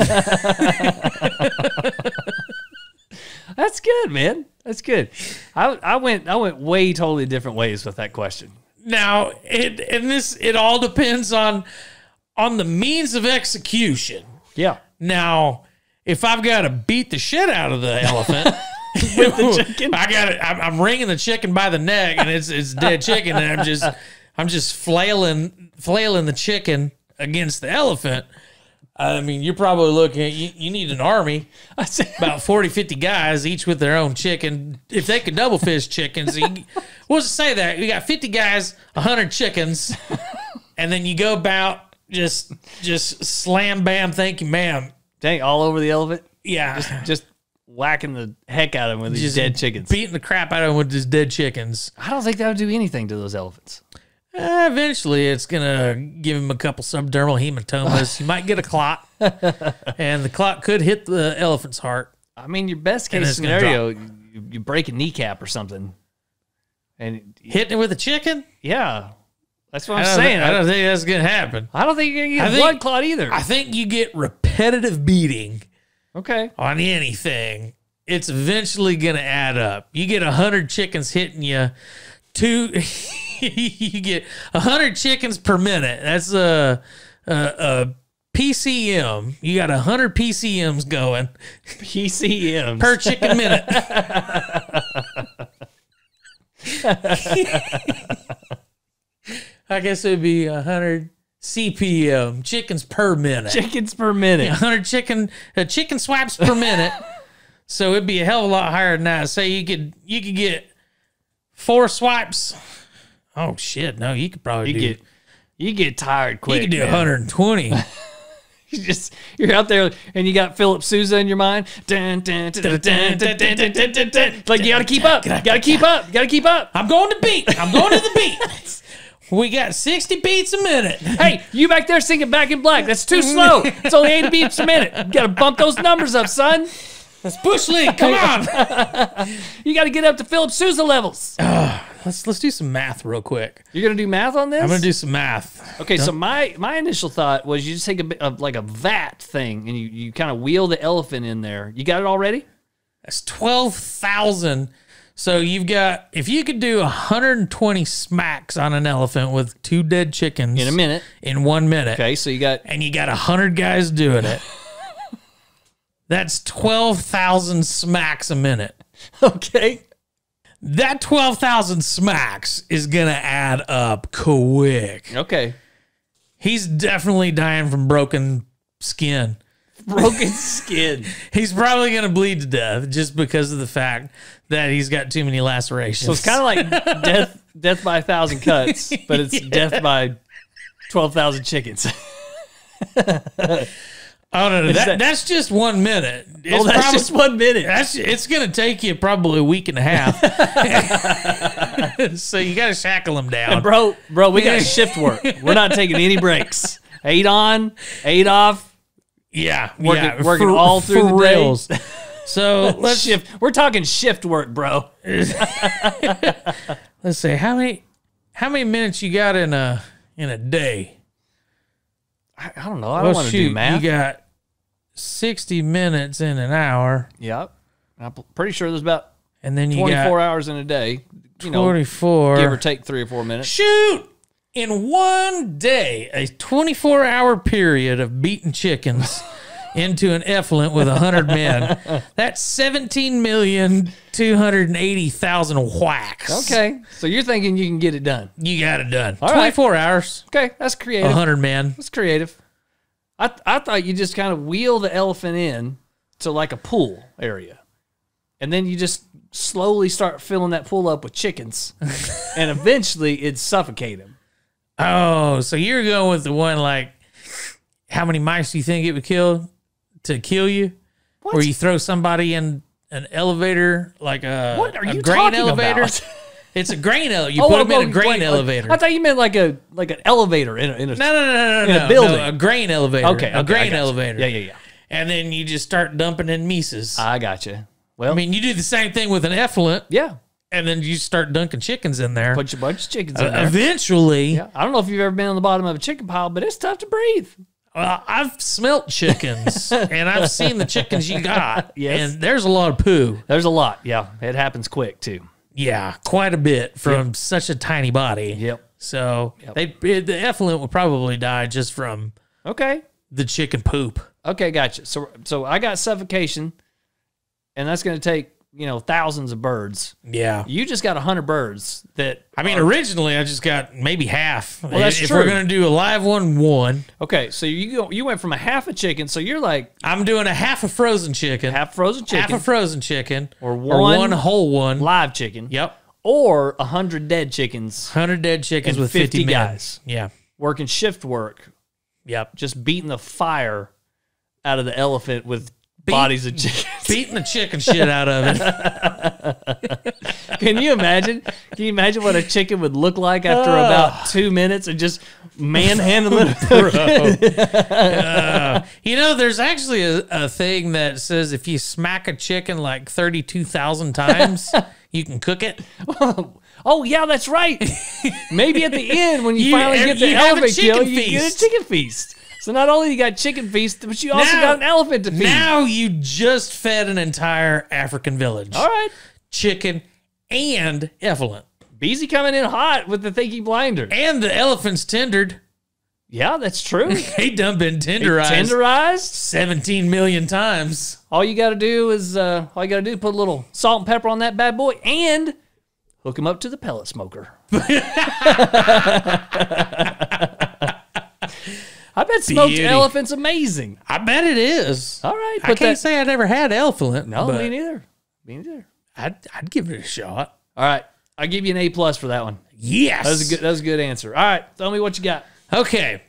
That's good, man. That's good. I went way totally different ways with that question. Now, it all depends on the means of execution. Yeah. Now, if I've got to beat the shit out of the elephant With the chicken? I'm wringing the chicken by the neck, and it's dead chicken, and I'm just flailing the chicken against the elephant. I mean, you're probably looking at, you need an army, about 40, 50 guys, each with their own chicken. If they could double fish chickens, we'll just say that. You got 50 guys, 100 chickens, and then you go about just slam, bam, thank you, ma'am. Dang, all over the elephant. Yeah. Just whacking the heck out of him with these Just dead chickens. Beating the crap out of them with these dead chickens. I don't think that would do anything to those elephants. Eventually, it's going to give him a couple subdermal hematomas. You might get a clot, and the clot could hit the elephant's heart. I mean, your best And case it's gonna scenario, you break a kneecap or something. And Hitting it with a chicken? yeah, that's what I I'm don't saying. I don't think that's going to happen. I don't think you're going to I get a think- blood clot either. I think you get repetitive beating Okay. on anything. It's eventually going to add up. You get 100 chickens hitting you, you get 100 chickens per minute. That's PCM. You got 100 PCMs going PCMs. per chicken minute. I guess it would be 100 CPM, chickens per minute. Chickens per minute. 100 chicken swipes per minute. So it'd be a hell of a lot higher than that. Say you could get 4 swipes. Oh shit! No, you could probably You get tired quick. You could do man. 120. You're out there and you got Philip Sousa in your mind. Dun, dun, dun, dun, dun, dun, dun, dun, dun, dun. Like you gotta keep up. Gotta keep up. Gotta keep up. I'm going to beat. I'm going to the beat. We got 60 beats a minute. Hey, you back there singing Back in Black. That's too slow. It's only 80 beats a minute. You gotta bump those numbers up, son. Let's push league. Come on. You gotta get up to Philip Sousa levels. Let's do some math real quick. You're gonna do math on this? I'm gonna do some math. Okay, so my initial thought was you just take a bit of like a vat thing and you kind of wheel the elephant in there. You got it already? That's 12,000. So you've got, if you could do 120 smacks on an elephant with 2 dead chickens In a minute. in 1 minute. Okay, so you got And you got 100 guys doing it. That's 12,000 smacks a minute. okay. That 12,000 smacks is going to add up quick. Okay. He's definitely dying from broken skin. Broken skin. He's probably going to bleed to death just because of the fact that he's got too many lacerations. So it's kind of like death by 1,000 cuts, but it's death by 12,000 chickens. Oh, no. That's just 1 minute. Oh, that's just 1 minute. It's going to take you probably a week and a half. So you got to shackle him down. And bro, we got shift work. We're not taking any breaks. 8 on, 8 off. Yeah. Working all through the rails. day. So let's shift. We're talking shift work, bro. Let's say how many minutes you got in a day? I don't know. I don't want to do math. You got 60 minutes in an hour. Yep. I'm pretty sure there's about And then you 24 got hours in a day. 24. Give or take 3 or 4 minutes. Shoot! In 1 day, a 24-hour period of beating chickens into an effluent with 100 men. That's 17,280,000 whacks. Okay. So you're thinking you can get it done. You got it done. All 24 hours, Okay. That's creative. 100 men. That's creative. I thought you just kind of wheel the elephant in to like a pool area. And then you just slowly start filling that pool up with chickens. And eventually it'd suffocate him. Oh, so you're going with the one like, how many mice do you think it would kill to kill you? What? Where you throw somebody in an elevator, like What are a you grain talking elevator? about? It's a grain elevator. You put them in a grain elevator. I thought you meant like an elevator in a No, in a building. No, a grain elevator. Okay, a grain I got you. elevator. Yeah. And then you just start dumping in Mises. I got you. Well, I mean, you do the same thing with an effluent, yeah. and then you start dunking chickens in there. Put a bunch of chickens in there. Eventually, Yeah. I don't know if you've ever been on the bottom of a chicken pile, but it's tough to breathe. I've smelt chickens, and I've seen the chickens you got, Yes. and there's a lot of poo. There's a lot. Yeah. It happens quick, too. Yeah, quite a bit from such a tiny body. Yep. So the effluent would probably die just from Okay. the chicken poop. Okay, gotcha. So I got suffocation, and that's going to take, thousands of birds. Yeah. You just got 100 birds that... I mean, originally I just got maybe half. Well, that's if true. we're going to do a live one. Okay, so you went from a half a chicken, so you're like I'm doing a half a frozen chicken. half frozen chicken. Half a frozen chicken. Or one one whole one. live chicken. Yep. Or 100 dead chickens 100 dead chickens And with 50 men. guys. Yeah. working shift work, Yep. just beating the fire out of the elephant with bodies of chickens. Beating the chicken shit out of it. Can you imagine? Can you imagine what a chicken would look like after about 2 minutes of just manhandling it? There's actually a thing that says if you smack a chicken like 32,000 times, you can cook it. Oh, yeah, that's right. Maybe at the end, when you You- finally get the you have a elephant kill, chicken you get a feast. chicken feast. So not only you got chicken feast, but you also got an elephant to feed. Now you just fed an entire African village. All right. Chicken and effluent. Beezy coming in hot with the Thinky Blinder. And the elephant's tendered. Yeah, that's true. He done been tenderized. Tenderized. 17 million times. All you got to do is put a little salt and pepper on that bad boy and hook him up to the pellet smoker. I bet smoked elephant's amazing. I bet it is. All right, I can't say I never had elephant. No, but me neither. Me neither. I'd give it a shot. All right, I'll give you an A+ for that one. Yes. That was a good answer. All right, tell me what you got. Okay.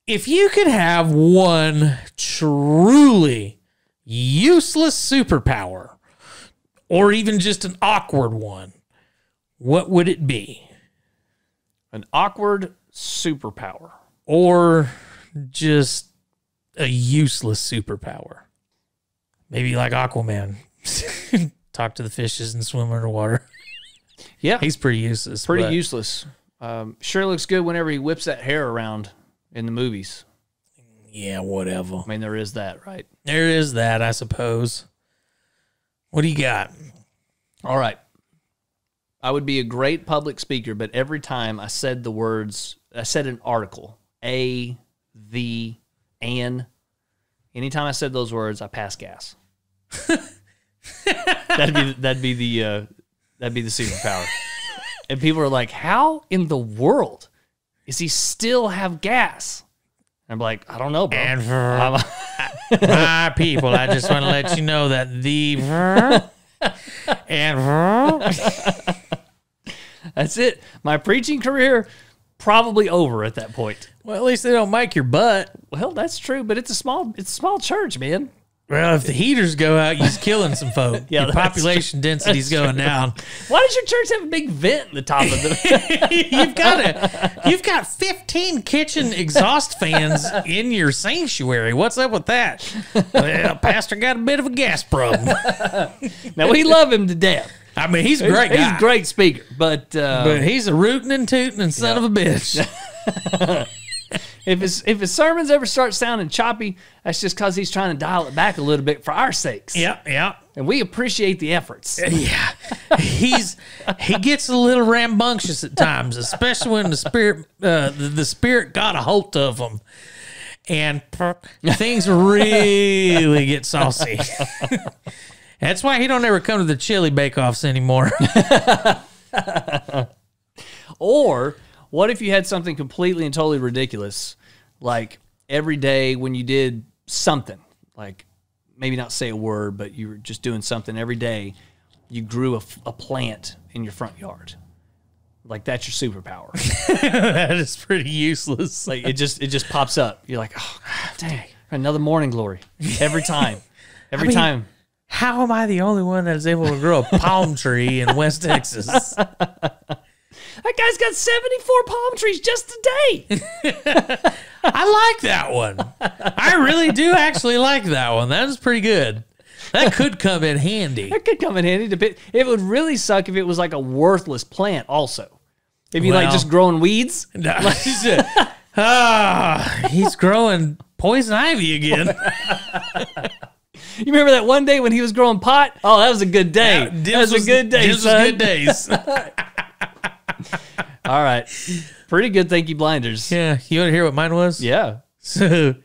If you could have one truly useless superpower, or even just an awkward one, what would it be? An awkward superpower. Or just a useless superpower? Maybe like Aquaman. Talk to the fishes and swim underwater. Yeah. He's pretty useless. Pretty useless. Sure looks good whenever he whips that hair around in the movies. Yeah, whatever. I mean, there is that, right? There is that, I suppose. What do you got? All right. I would be a great public speaker, but every time I said the words, I said an article, a, the, an. Anytime I said those words, I pass gas. that'd be the superpower. And people are like, "How in the world does he still have gas?" And I'm like, "I don't know, bro." And for my people, I just want to let you know that the and that's it. My preaching career probably over at that point. well, at least they don't mic your butt. Well, that's true, but it's a small church, man. Well, if the heaters go out, you're killing some folk. Yeah, your that's population density's going down. Why does your church have a big vent in the top of the? You've got 15 kitchen exhaust fans in your sanctuary. What's up with that? Well, pastor got a bit of a gas problem. Now we love him to death. I mean, he's a great guy. He's a great speaker, but he's a rootin' and tootin' and son of a bitch. If his sermons ever start sounding choppy, that's just because he's trying to dial it back a little bit for our sakes. Yeah. And we appreciate the efforts. Yeah. He gets a little rambunctious at times, especially when the spirit got a hold of him. And things really get saucy. That's why he don't ever come to the chili bake-offs anymore. Or what if you had something completely and totally ridiculous, like every day when you did something, like maybe not say a word, but you were just doing something every day, you grew a plant in your front yard. Like that's your superpower. That is pretty useless. Like it just pops up. You're like, oh, God, dang, another morning glory every time. Every time. How am I the only one that is able to grow a palm tree in West Texas? That guy's got 74 palm trees just today. I like that one. I really do actually like that one. That is pretty good. That could come in handy. That could come in handy. It would really suck if it was like a worthless plant also. If you like just growing weeds. No, he's growing poison ivy again. You remember that one day when he was growing pot? Oh, that was a good day. That was a good day, son. Good days. All right. Pretty good, thank you, blinders. Yeah. You want to hear what mine was? Yeah. So,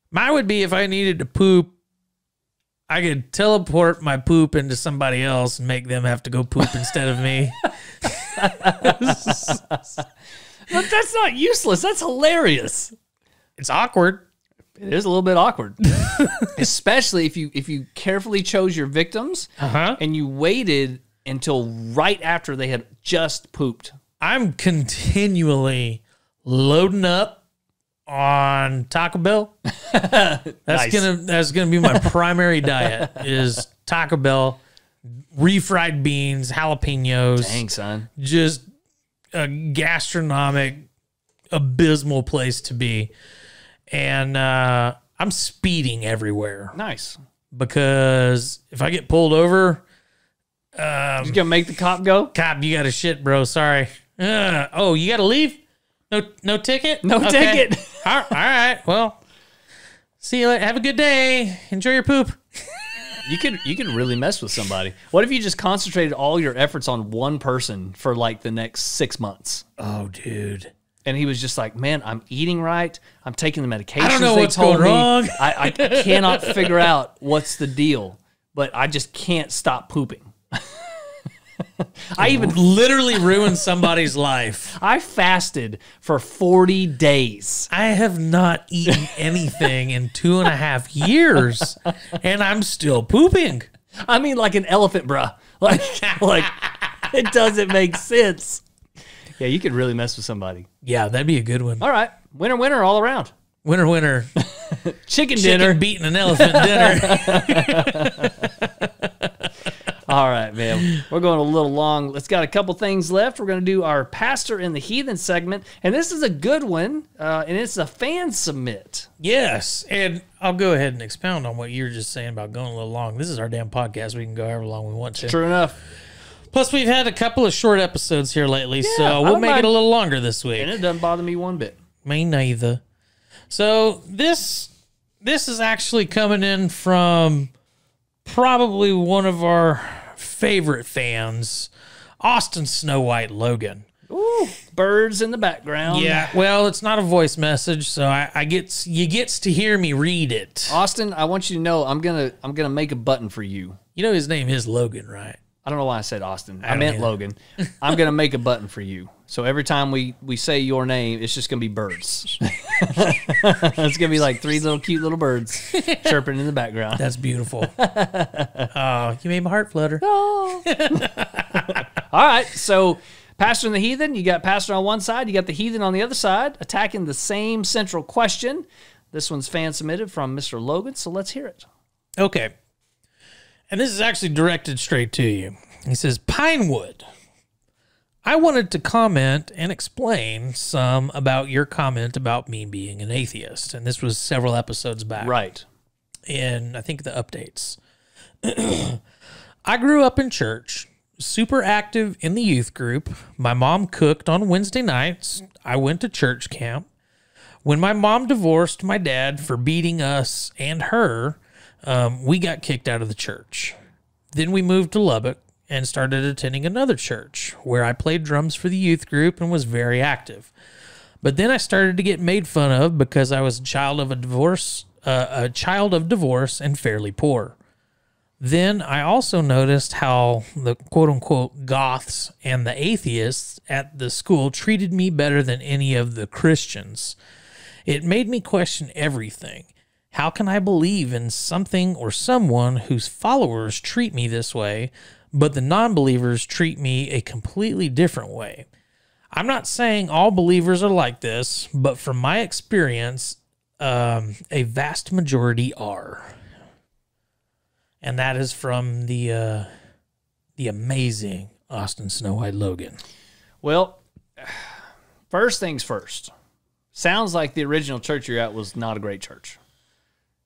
mine would be if I needed to poop, I could teleport my poop into somebody else and make them have to go poop instead of me. But that's not useless. That's hilarious. It's awkward. It is a little bit awkward. Especially if you carefully chose your victims and you waited until right after they had just pooped. I'm continually loading up on Taco Bell. That's gonna be my primary diet is Taco Bell, refried beans, jalapenos. Dang, son. Just a gastronomic, abysmal place to be. And I'm speeding everywhere. Nice. Because if I get pulled over... you gonna make the cop go? Cop, you got to shit, bro. Sorry. Oh, you got to leave? No ticket? No ticket. All right. Well, see you later. Have a good day. Enjoy your poop. You could really mess with somebody. What if you just concentrated all your efforts on one person for like the next 6 months? Oh, dude. And he was just like, man, I'm eating right. I'm taking the medications. I don't know they what's told going me. wrong. I cannot figure out what's the deal, but I just can't stop pooping. I even literally ruined somebody's life. I fasted for 40 days. I have not eaten anything in 2.5 years, and I'm still pooping. I mean, like an elephant, bruh. Like it doesn't make sense. Yeah, you could really mess with somebody. Yeah, that'd be a good one. All right. Winner, winner all around. Winner, winner. Chicken dinner. Beating an elephant dinner. All right, man. We're going a little long. Let's got a couple things left. We're going to do our Pastor and the Heathen segment. And this is a good one, and it's a fan submit. Yes, and I'll go ahead and expound on what you were just saying about going a little long. This is our damn podcast. We can go however long we want to. True enough. Plus, we've had a couple of short episodes here lately, Yeah, so we'll make it a little longer this week. And it doesn't bother me one bit. Me neither. So this is actually coming in from probably one of our favorite fans, Austin Snow White Logan. Ooh, birds in the background. Yeah, well, it's not a voice message, so you gets to hear me read it. Austin, I want you to know I'm gonna make a button for you. You know his name is Logan, right? I don't know why I said Austin. I don't meant either. Logan. I'm gonna make a button for you. So every time we say your name, it's just gonna be birds. It's gonna be like 3 little cute little birds chirping in the background. That's beautiful. Oh, you made my heart flutter. All right, so Pastor and the Heathen, you got Pastor on one side, you got the Heathen on the other side, attacking the same central question. This one's fan submitted from Mr. Logan, so let's hear it. Okay. And this is actually directed straight to you. He says, Pinewood, I wanted to comment and explain some about your comment about me being an atheist. And this was several episodes back. Right. In, I think, the updates. I grew up in church, super active in the youth group. My mom cooked on Wednesday nights. I went to church camp. When my mom divorced my dad for beating us and her, we got kicked out of the church. Then we moved to Lubbock and started attending another church where I played drums for the youth group and was very active. But then I started to get made fun of because I was a child of divorce and fairly poor. Then I also noticed how the quote-unquote goths and the atheists at the school treated me better than any of the Christians. It made me question everything. How can I believe in something or someone whose followers treat me this way, but the non-believers treat me a completely different way? I'm not saying all believers are like this, but from my experience, a vast majority are. And that is from the amazing Austin Snow White Logan. Well, first things first. Sounds like the original church you're at was not a great church.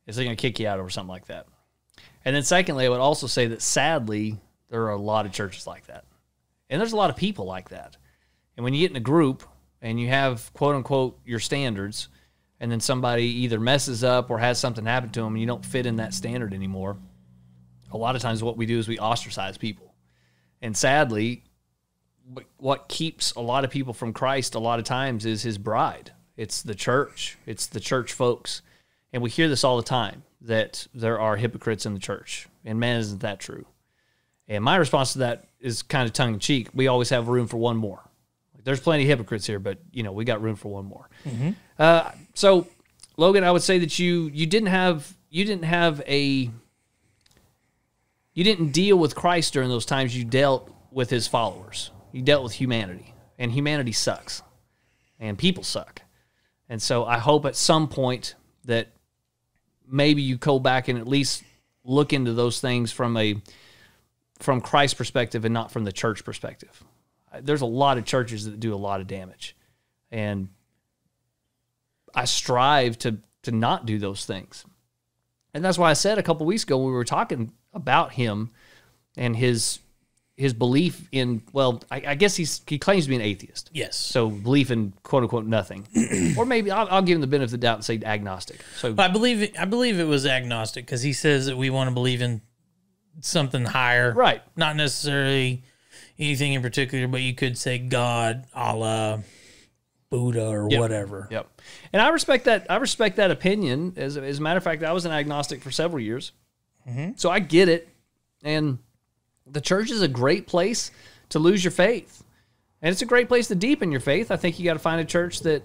Is they going to kick you out over something like that? And then secondly, I would also say that sadly, there are a lot of churches like that. And there's a lot of people like that. And when you get in a group and you have, quote unquote, your standards, and then somebody either messes up or has something happen to them and you don't fit in that standard anymore, a lot of times what we do is we ostracize people. And sadly, what keeps a lot of people from Christ a lot of times is his bride. It's the church. It's the church folks. And we hear this all the time, that there are hypocrites in the church. And man, isn't that true? And my response to that is kind of tongue-in-cheek. We always have room for one more. There's plenty of hypocrites here, but, you know, we got room for one more. Mm-hmm. So, Logan, I would say that you didn't deal with Christ during those times. You dealt with his followers. You dealt with humanity. And humanity sucks. And people suck. And so I hope at some point that maybe you go back and at least look into those things from Christ's perspective and not from the church perspective. There's a lot of churches that do a lot of damage. And I strive to not do those things. And that's why I said a couple weeks ago when we were talking about him and his belief in, well, I guess he claims to be an atheist. Yes. So belief in quote unquote nothing, or maybe I'll give him the benefit of the doubt and say agnostic. So I believe it was agnostic because he says that we want to believe in something higher, right? Not necessarily anything in particular, but you could say God, Allah, Buddha or Yep. whatever. Yep. And I respect that. I respect that opinion. As a matter of fact, I was an agnostic for several years, so I get it. And the church is a great place to lose your faith, and it's a great place to deepen your faith. I think you got to find a church that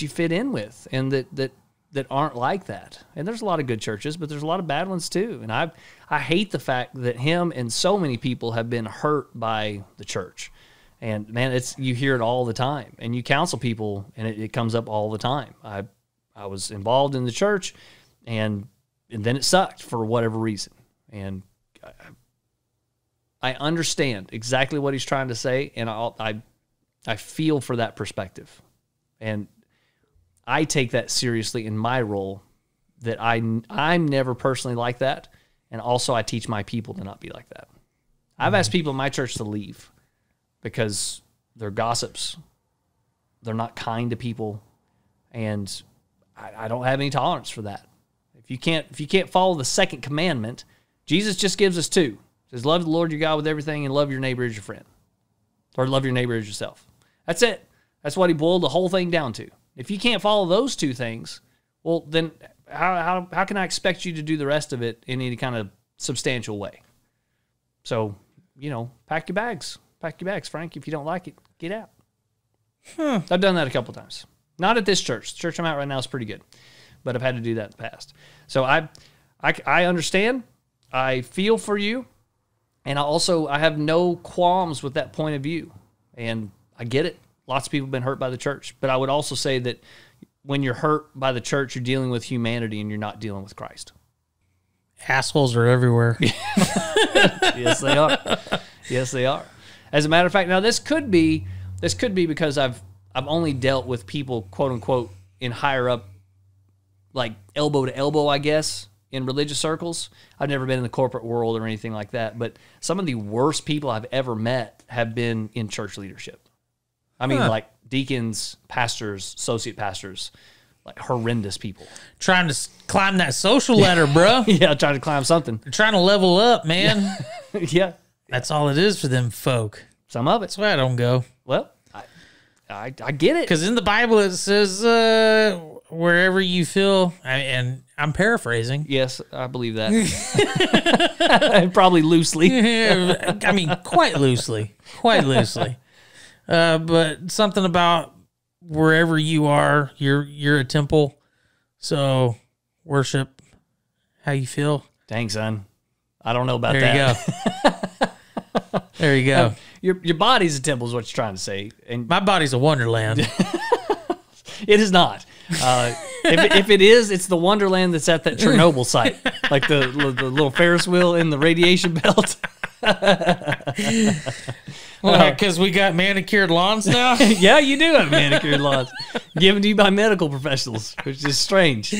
you fit in with, and that aren't like that. And there's a lot of good churches, but there's a lot of bad ones too. And I hate the fact that him and so many people have been hurt by the church. And man, you hear it all the time, and you counsel people, and it comes up all the time. I was involved in the church, and then it sucked for whatever reason. And I understand exactly what he's trying to say, and I feel for that perspective, and I take that seriously in my role. That I'm never personally like that, and also I teach my people to not be like that. I've asked people in my church to leave because they're gossips, they're not kind to people, and I don't have any tolerance for that. If you can't follow the second commandment, Jesus just gives us two. It says, love the Lord your God with everything, and love your neighbor as your friend, or love your neighbor as yourself. That's it. That's what he boiled the whole thing down to. If you can't follow those two things, well, then how can I expect you to do the rest of it in any kind of substantial way? So, pack your bags. Pack your bags, Frank. If you don't like it, get out. I've done that a couple times. Not at this church. The church I'm at right now is pretty good, but I've had to do that in the past. So I understand. I feel for you, and I have no qualms with that point of view, and I get it. Lots of people have been hurt by the church, but I would also say that when you're hurt by the church, you're dealing with humanity, and you're not dealing with Christ. Assholes are everywhere. Yes, they are. Yes, they are. As a matter of fact, now this could be because I've only dealt with people, quote unquote, in higher up, like elbow to elbow, I guess, in religious circles. I've never been in the corporate world or anything like that, but some of the worst people I've ever met have been in church leadership. I mean, like deacons, pastors, associate pastors, like horrendous people. Trying to climb that social ladder, bro. Yeah, trying to climb something. They're trying to level up, man. Yeah. That's all it is for them folk. Some of it. That's why I don't go. Well, I get it. Because in the Bible it says, wherever you feel, and I'm paraphrasing. Yes, I believe that. Probably loosely. I mean, quite loosely. Quite loosely. But something about wherever you are, you're a temple. So worship how you feel. Dang, son. I don't know about that. There you go. There you go. Your body's a temple is what you're trying to say. And my body's a wonderland. It is not. If it is, it's the wonderland that's at that Chernobyl site. Like the little Ferris wheel in the radiation belt. Well, because we got manicured lawns now? Yeah, you do have manicured lawns. Given to you by medical professionals, which is strange.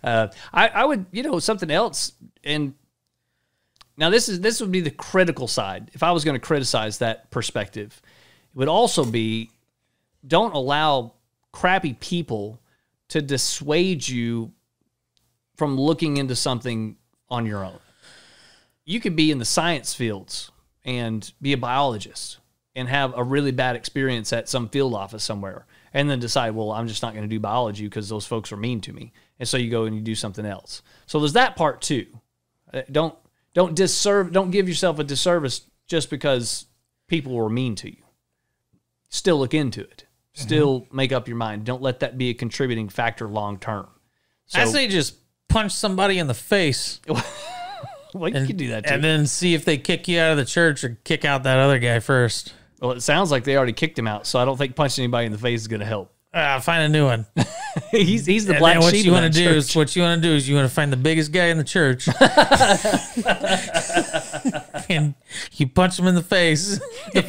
I would, something else, and now this would be the critical side. If I was going to criticize that perspective, it would also be, don't allow crappy people to dissuade you from looking into something on your own. You could be in the science fields and be a biologist and have a really bad experience at some field office somewhere, and then decide, well, I'm just not going to do biology because those folks are mean to me. And so you go and you do something else. So there's that part too. Don't give yourself a disservice just because people were mean to you. Still look into it. Still make up your mind. Don't let that be a contributing factor long term. So, I say just punch somebody in the face. Well, you can do that too. And then see if they kick you out of the church or kick out that other guy first. Well, it sounds like they already kicked him out, so I don't think punching anybody in the face is going to help. Find a new one. He's the black what sheep. You want to do is you want to find the biggest guy in the church, and you punch him in the face. The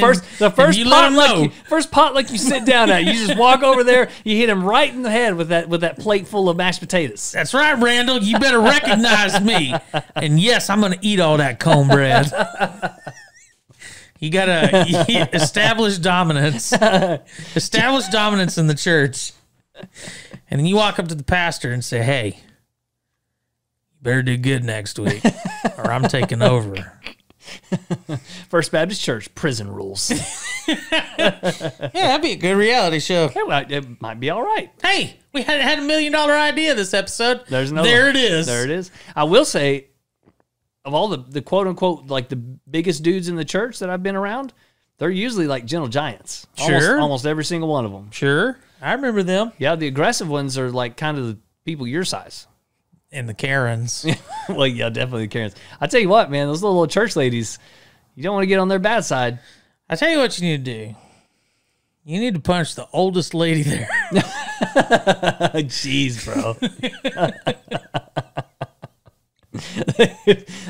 first potluck you sit down at, you just walk over there, you hit him right in the head with that plate full of mashed potatoes. That's right, Randall. You better recognize me. And yes, I'm going to eat all that cornbread. You gotta establish dominance. Establish dominance in the church. And then you walk up to the pastor and say, hey, you better do good next week, or I'm taking over. First Baptist Church, prison rules. Yeah, that'd be a good reality show. Yeah, well, it might be all right. Hey, we had a $1 million idea this episode. There's another There one. it is. There it is. I will say, of all the quote unquote like the biggest dudes in the church that I've been around, they're usually like gentle giants. Sure. Almost every single one of them. Sure, I remember them. Yeah, the aggressive ones are like kind of the people your size. And the Karens. Well, yeah, definitely the Karens. I tell you what, man, those little church ladies, you don't want to get on their bad side. I tell you what you need to do. You need to punch the oldest lady there. Jeez, bro.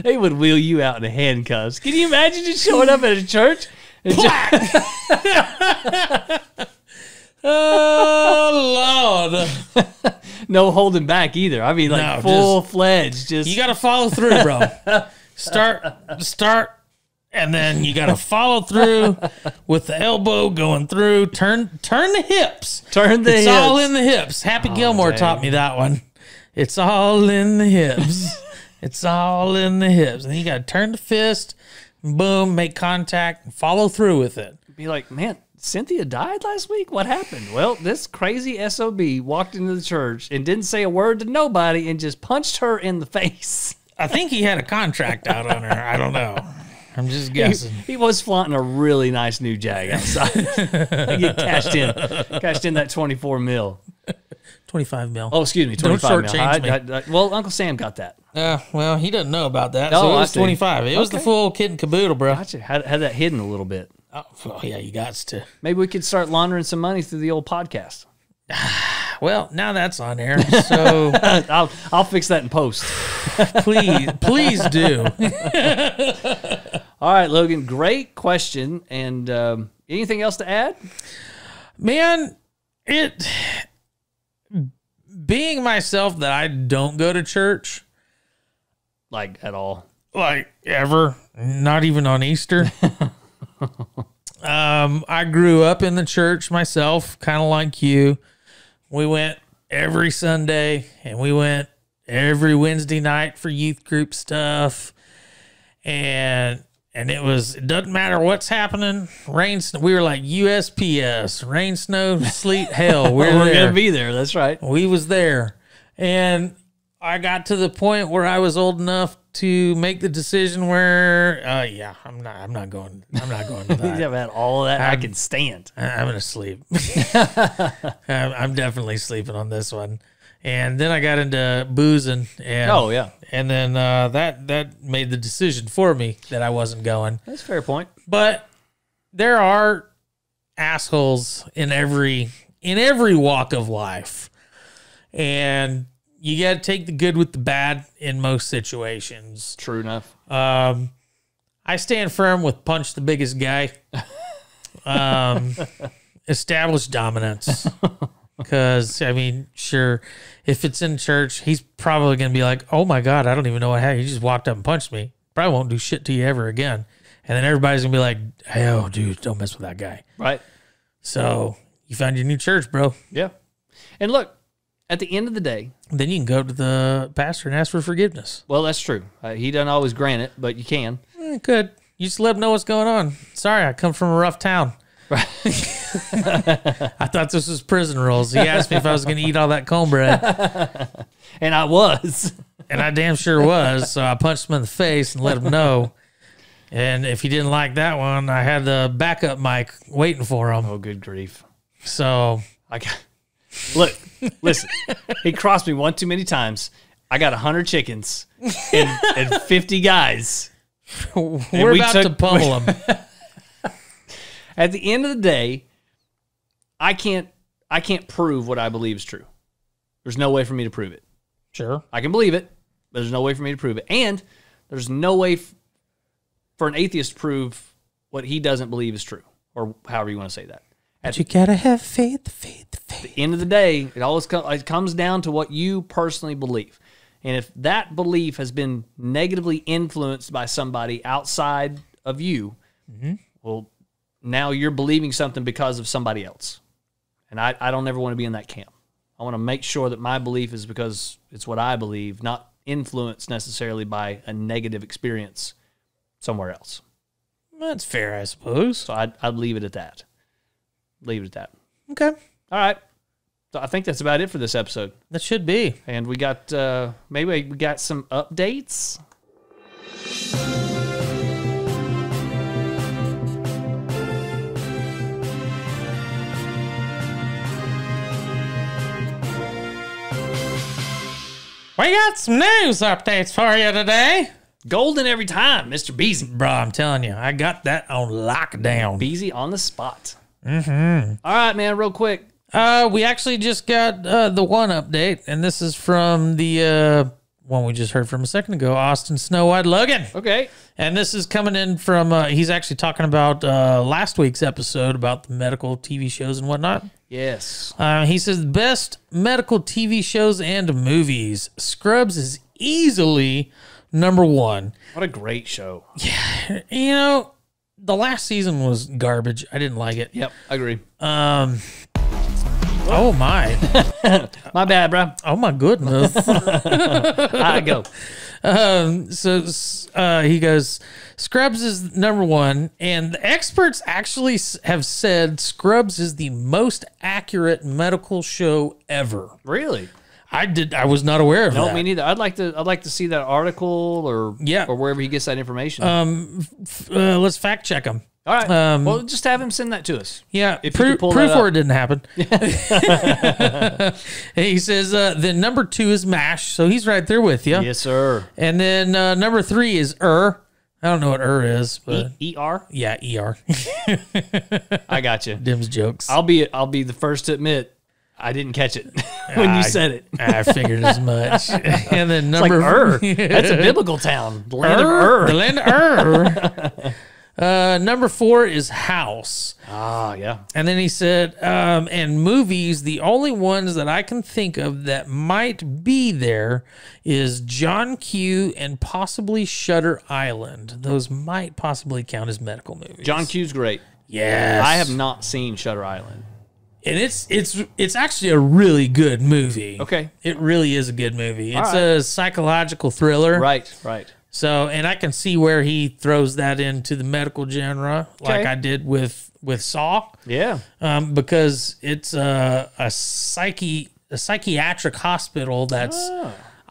They would wheel you out in handcuffs. Can you imagine just showing up at a church? And Oh, Lord. no holding back either. I mean, like No, full-fledged. Just You got to follow through, bro. Start, and then you got to follow through with the elbow going through. Turn the hips. turn the It's hips. all in the hips. Happy Gilmore dang. taught me that one. It's all in the hips. It's all in the hips. And then you got to turn the fist, boom, make contact, and follow through with it. Be like, man, Cynthia died last week? What happened? Well, this crazy SOB walked into the church and didn't say a word to nobody and just punched her in the face. I think he had a contract out on her. I don't know. I'm just guessing. He was flaunting a really nice new Jag outside. He cashed in that 24 mil. 25 mil. Oh, excuse me, Don't 25 mil. shortchange me. Well, Uncle Sam got that. Well, he doesn't know about that. No, So it I was see. 25. It was the Okay. full kit and caboodle, bro. Gotcha. Had that hidden a little bit. Oh, yeah, you got to. Maybe we could start laundering some money through the old podcast. Well, now that's on air. So I'll fix that in post. please do. All right, Logan, great question. And anything else to add? Man, being myself that I don't go to church, Like, at all? like ever, not even on Easter. I grew up in the church myself, kind of like you. We went every Sunday and we went every Wednesday night for youth group stuff. And it doesn't matter what's happening. Rain, we were like USPS, rain, snow, sleet, hell. We're We're there. going to be there. That's right. We was there. And I got to the point where I was old enough to make the decision where, yeah, I'm not going to that. I've had all of that I can stand. I'm going to sleep. I'm definitely sleeping on this one. And then I got into boozing. And, Oh, yeah. And then that made the decision for me that I wasn't going. That's a fair point. But there are assholes in every walk of life. And you got to take the good with the bad in most situations. True enough. I stand firm with punch the biggest guy. Establish dominance. Because, I mean, sure, if it's in church, he's probably going to be like, oh my God, I don't even know what happened. He just walked up and punched me. Probably won't do shit to you ever again. And then everybody's going to be like, hey, oh, dude, don't mess with that guy. Right. So you found your new church, bro. Yeah. And look, at the end of the day, Then you can go to the pastor and ask for forgiveness. well, that's true. He doesn't always grant it, but you can. Good. You just let him know what's going on. Sorry, I come from a rough town. Right. I thought this was prison rules. He asked me if I was going to eat all that cornbread, And I was. and I damn sure was. So I punched him in the face and let him know. And if he didn't like that one, I had the backup mic waiting for him. Oh, good grief. So Look, listen. He crossed me one too many times. I got 100 chickens and 50 guys. we're we about took- to pummel him. At the end of the day, I can't prove what I believe is true. There's no way for me to prove it. Sure. I can believe it, but there's no way for me to prove it. And there's no way for an atheist to prove what he doesn't believe is true, or however you want to say that. But you got to have faith. At the end of the day, it comes down to what you personally believe. And if that belief has been negatively influenced by somebody outside of you, well, now you're believing something because of somebody else. And I don't ever want to be in that camp. I want to make sure that my belief is because it's what I believe, not influenced necessarily by a negative experience somewhere else. That's fair, I suppose. So I'd leave it at that. Leave it at that. Okay. All right. So I think that's about it for this episode. That should be. And we got, maybe we got some updates. We got some news updates for you today. Golden every time, Mr. Beezy. Bro, I'm telling you, I got that on lockdown. Beezy on the spot. Mm-hmm. All right, man, real quick. We actually just got the one update, and this is from the one we just heard from a second ago, Austin Snow White Logan. Okay. And this is coming in from, he's actually talking about last week's episode about the medical TV shows and whatnot. Yes. He says the best medical TV shows and movies. Scrubs is easily number one. What a great show. Yeah. You know, the last season was garbage. I didn't like it. Yep, I agree. Oh, my. My bad, bro. Oh, my goodness. I go. He goes, Scrubs is number one, and the experts actually have said Scrubs is the most accurate medical show ever. Really? I was not aware of that. No, me neither. I'd like to see that article or wherever he gets that information. Let's fact check him. All right. Well, just have him send that to us. Yeah, if you proof or it didn't happen. He says then number two is MASH, so he's right there with you. Yes, sir. And then number three is I don't know what is, but ER. Yeah, ER. I got you. Dim's jokes. I'll be the first to admit I didn't catch it when you said it. I figured as much. And then number That's a biblical town. The land of Ur. The land of Ur. Number four is House. Ah, yeah. And then he said, and movies, the only ones that I can think of that might be there is John Q and possibly Shutter Island. Those might possibly count as medical movies. John Q's great. Yes. I have not seen Shutter Island. And it's actually a really good movie. Okay. It really is a good movie. It's a psychological thriller. Right. So, and I can see where he throws that into the medical genre, like I did with Saw. Yeah. Because it's a psychiatric hospital that's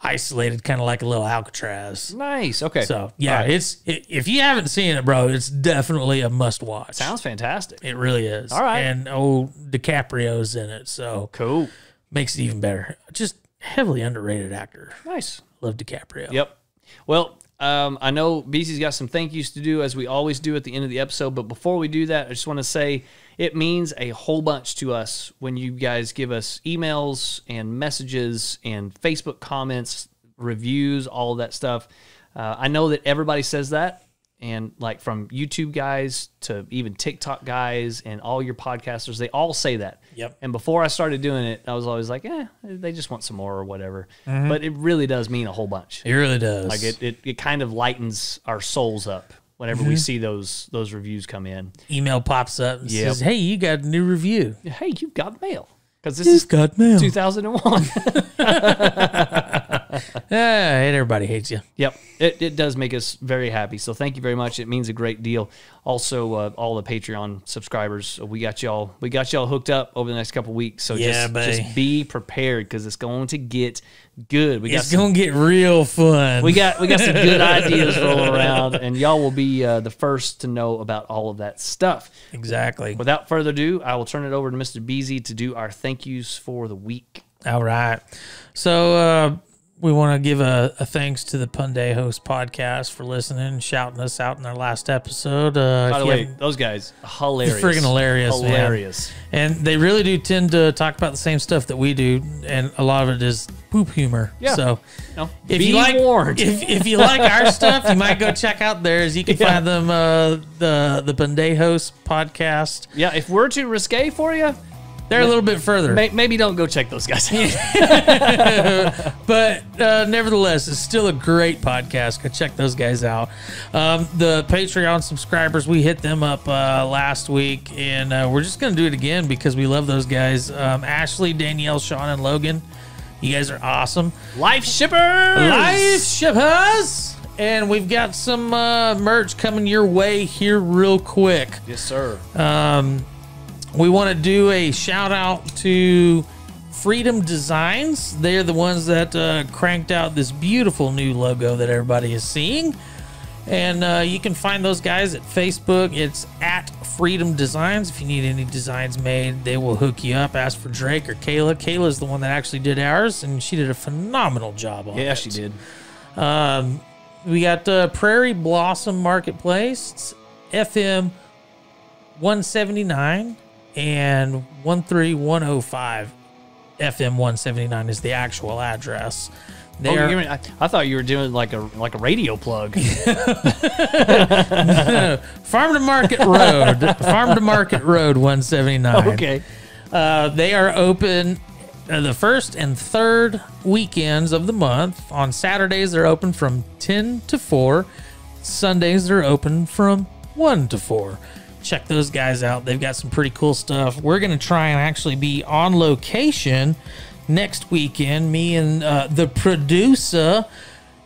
isolated, kind of like a little Alcatraz. Nice. Okay. So, yeah, if you haven't seen it, bro, it's definitely a must watch. Sounds fantastic. It really is. All right. And DiCaprio's in it, so cool. Makes it even better. Just heavily underrated actor. Nice. Love DiCaprio. Yep. Well, I know BC's got some thank yous to do, as we always do at the end of the episode. But before we do that, I just want to say it means a whole bunch to us when you guys give us emails and messages and Facebook comments, reviews, all of that stuff. I know that everybody says that. And like from YouTube guys to even TikTok guys and all your podcasters, they all say that. Yep. And before I started doing it, I was always like, they just want some more or whatever. Mm-hmm. But it really does mean a whole bunch. It really does. Like it kind of lightens our souls up whenever we see those reviews come in. Email pops up and says, hey, you got a new review. Hey, you've got mail. Because this is got mail. 2001. Everybody hates you. Yep. It does make us very happy. So thank you very much. It means a great deal. Also, all the Patreon subscribers, we got y'all hooked up over the next couple of weeks. So just be prepared, because it's going to get good. It's going to get real fun. We got some good ideas rolling around, and y'all will be the first to know about all of that stuff. Exactly. Without further ado, I will turn it over to Mr. BZ to do our thank yous for the week. All right. So we want to give a thanks to the Punday Host podcast for listening and shouting us out in our last episode. By the way, those guys, hilarious. They're freaking hilarious, hilarious. Man. And they really do tend to talk about the same stuff that we do, and a lot of it is poop humor. Yeah. So if be you like, warned. if you like our stuff, you might go check out theirs. You can find them the Punday Host podcast. Yeah, if we're too risque for you, they're a little bit further. Maybe don't go check those guys out. But nevertheless, it's still a great podcast. Go check those guys out. The Patreon subscribers, we hit them up last week, and we're just going to do it again because we love those guys. Ashley, Danielle, Sean, and Logan. You guys are awesome. Life shippers! Life shippers! And we've got some merch coming your way here real quick. Yes, sir. We want to do a shout out to Freedom Designs. They're the ones that cranked out this beautiful new logo that everybody is seeing. And you can find those guys at Facebook. It's at Freedom Designs. If you need any designs made, they will hook you up. Ask for Drake or Kayla. Kayla's the one that actually did ours, and she did a phenomenal job on it. Yeah, she did. We got Prairie Blossom Marketplace. It's FM 179 and 13105. FM 179 is the actual address. I thought you were doing like a radio plug. Farm to Market Road. Farm to Market Road 179. Okay. They are open the first and third weekends of the month. On Saturdays, they're open from 10 to 4. Sundays, they're open from 1 to 4. Check those guys out. They've got some pretty cool stuff. We're going to try and actually be on location next weekend. Me and the producer,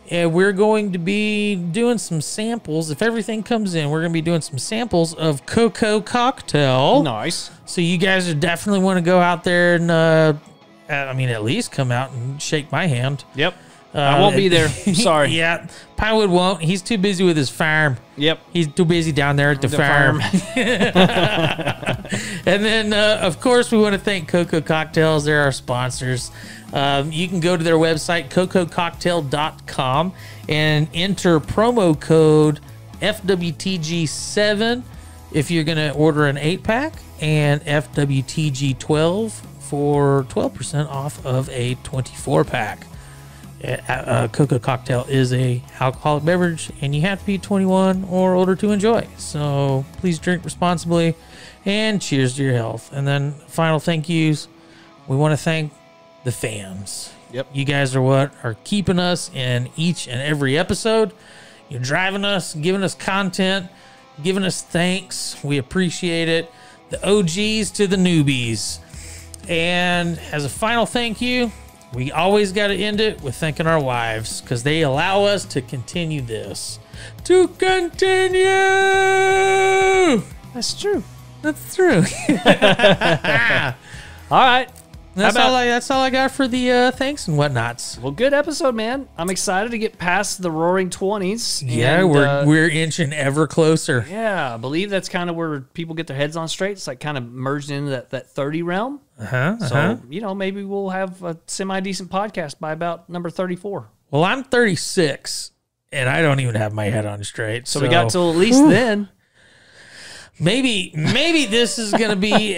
we're going to be doing some samples. If everything comes in, we're going to be doing some samples of Cocoa Cocktail. Nice. So you guys are definitely want to go out there and, at least come out and shake my hand. Yep. I won't be there. Sorry. Yeah, Pinewood won't. He's too busy with his farm. Yep. He's too busy down there at the farm. And then, of course, we want to thank Cocoa Cocktails. They're our sponsors. You can go to their website, cocococktail.com, and enter promo code FWTG7 if you're going to order an 8-pack, and FWTG12 for 12% off of a 24-pack. Cocoa Cocktail is a alcoholic beverage, and you have to be 21 or older to enjoy. So please drink responsibly, and cheers to your health. And then final thank yous. We want to thank the fans. Yep. You guys are what are keeping us in each and every episode. You're driving us, giving us content, giving us thanks. We appreciate it. The OGs to the newbies. And as a final thank you, we always got to end it with thanking our wives, because they allow us to continue this. To continue! That's true. That's true. All right. That's all I got for the thanks and whatnots. Well, good episode, man. I'm excited to get past the roaring 20s. Yeah, and, we're inching ever closer. Yeah, I believe that's kind of where people get their heads on straight. It's like kind of merged into that 30 realm. So, maybe we'll have a semi-decent podcast by about number 34. Well, I'm 36, and I don't even have my head on straight. So we got till at least then. Maybe this is going to be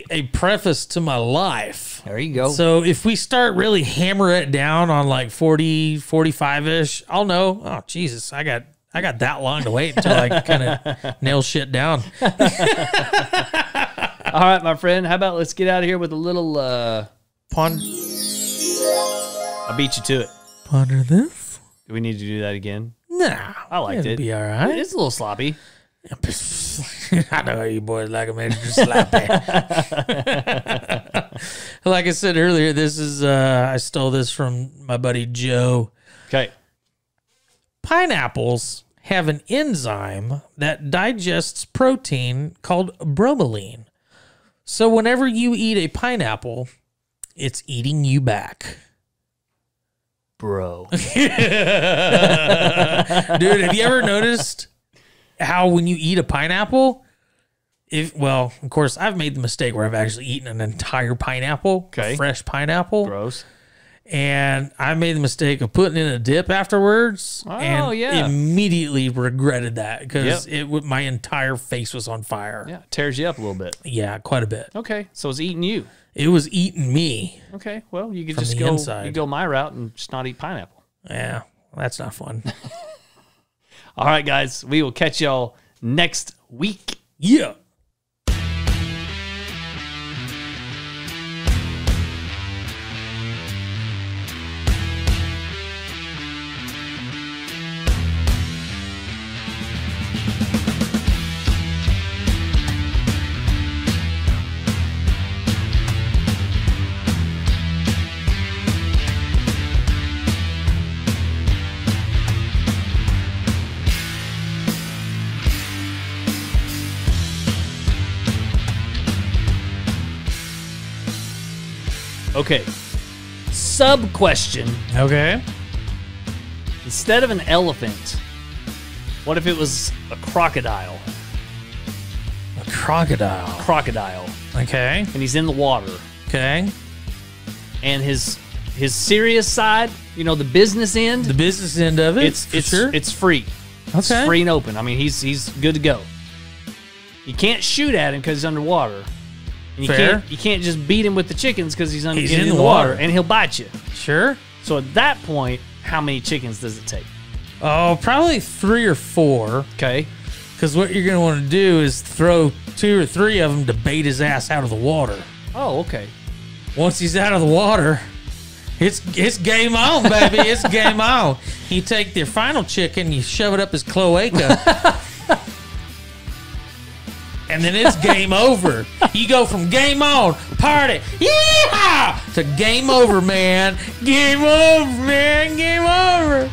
a preface to my life. There you go. So if we start really hammer it down on like 40, 45-ish, I'll know, oh, Jesus, I got that long to wait until I kind of nail shit down. All right, my friend. How about let's get out of here with a little... Ponder. I beat you to it. Ponder this? Do we need to do that again? Nah. I liked it. It'll be all right. It's a little sloppy. I know how you boys like them extra sloppy. Like I said earlier, this is I stole this from my buddy Joe. Okay. Pineapples have an enzyme that digests protein called bromelain. So whenever you eat a pineapple, it's eating you back. Bro. Dude, have you ever noticed how when you eat a pineapple, of course, I've made the mistake where I've actually eaten an entire pineapple, a fresh pineapple. Gross. And I made the mistake of putting in a dip afterwards. Immediately regretted that because my entire face was on fire. Yeah, tears you up a little bit. Yeah, quite a bit. Okay, so it's eating you. It was eating me. Okay, well, you could from just the go inside. you go my route and just not eat pineapple. Yeah, that's not fun. All right, guys, we will catch y'all next week. Yeah. Okay. Sub question. Okay. Instead of an elephant, what if it was a crocodile? A crocodile. Crocodile. Okay. And he's in the water. Okay. And his serious side, you know, the business end, The business end of it. it's sure. it's free. It's Okay. free and open. I mean, he's good to go. You can't shoot at him because he's underwater. And Fair. you can't just beat him with the chickens because he's He's in in the the water water. and he'll bite you. Sure. So at that point, how many chickens does it take? Oh, probably 3 or 4. Okay. Because what you're going to want to do is throw 2 or 3 of them to bait his ass out of the water. Oh, okay. Once he's out of the water, it's game on, baby. It's game on. You take the final chicken, you shove it up his cloaca, and then it's game over. You go from game on, party, yeah, to game over, man. Game over, man. Game over.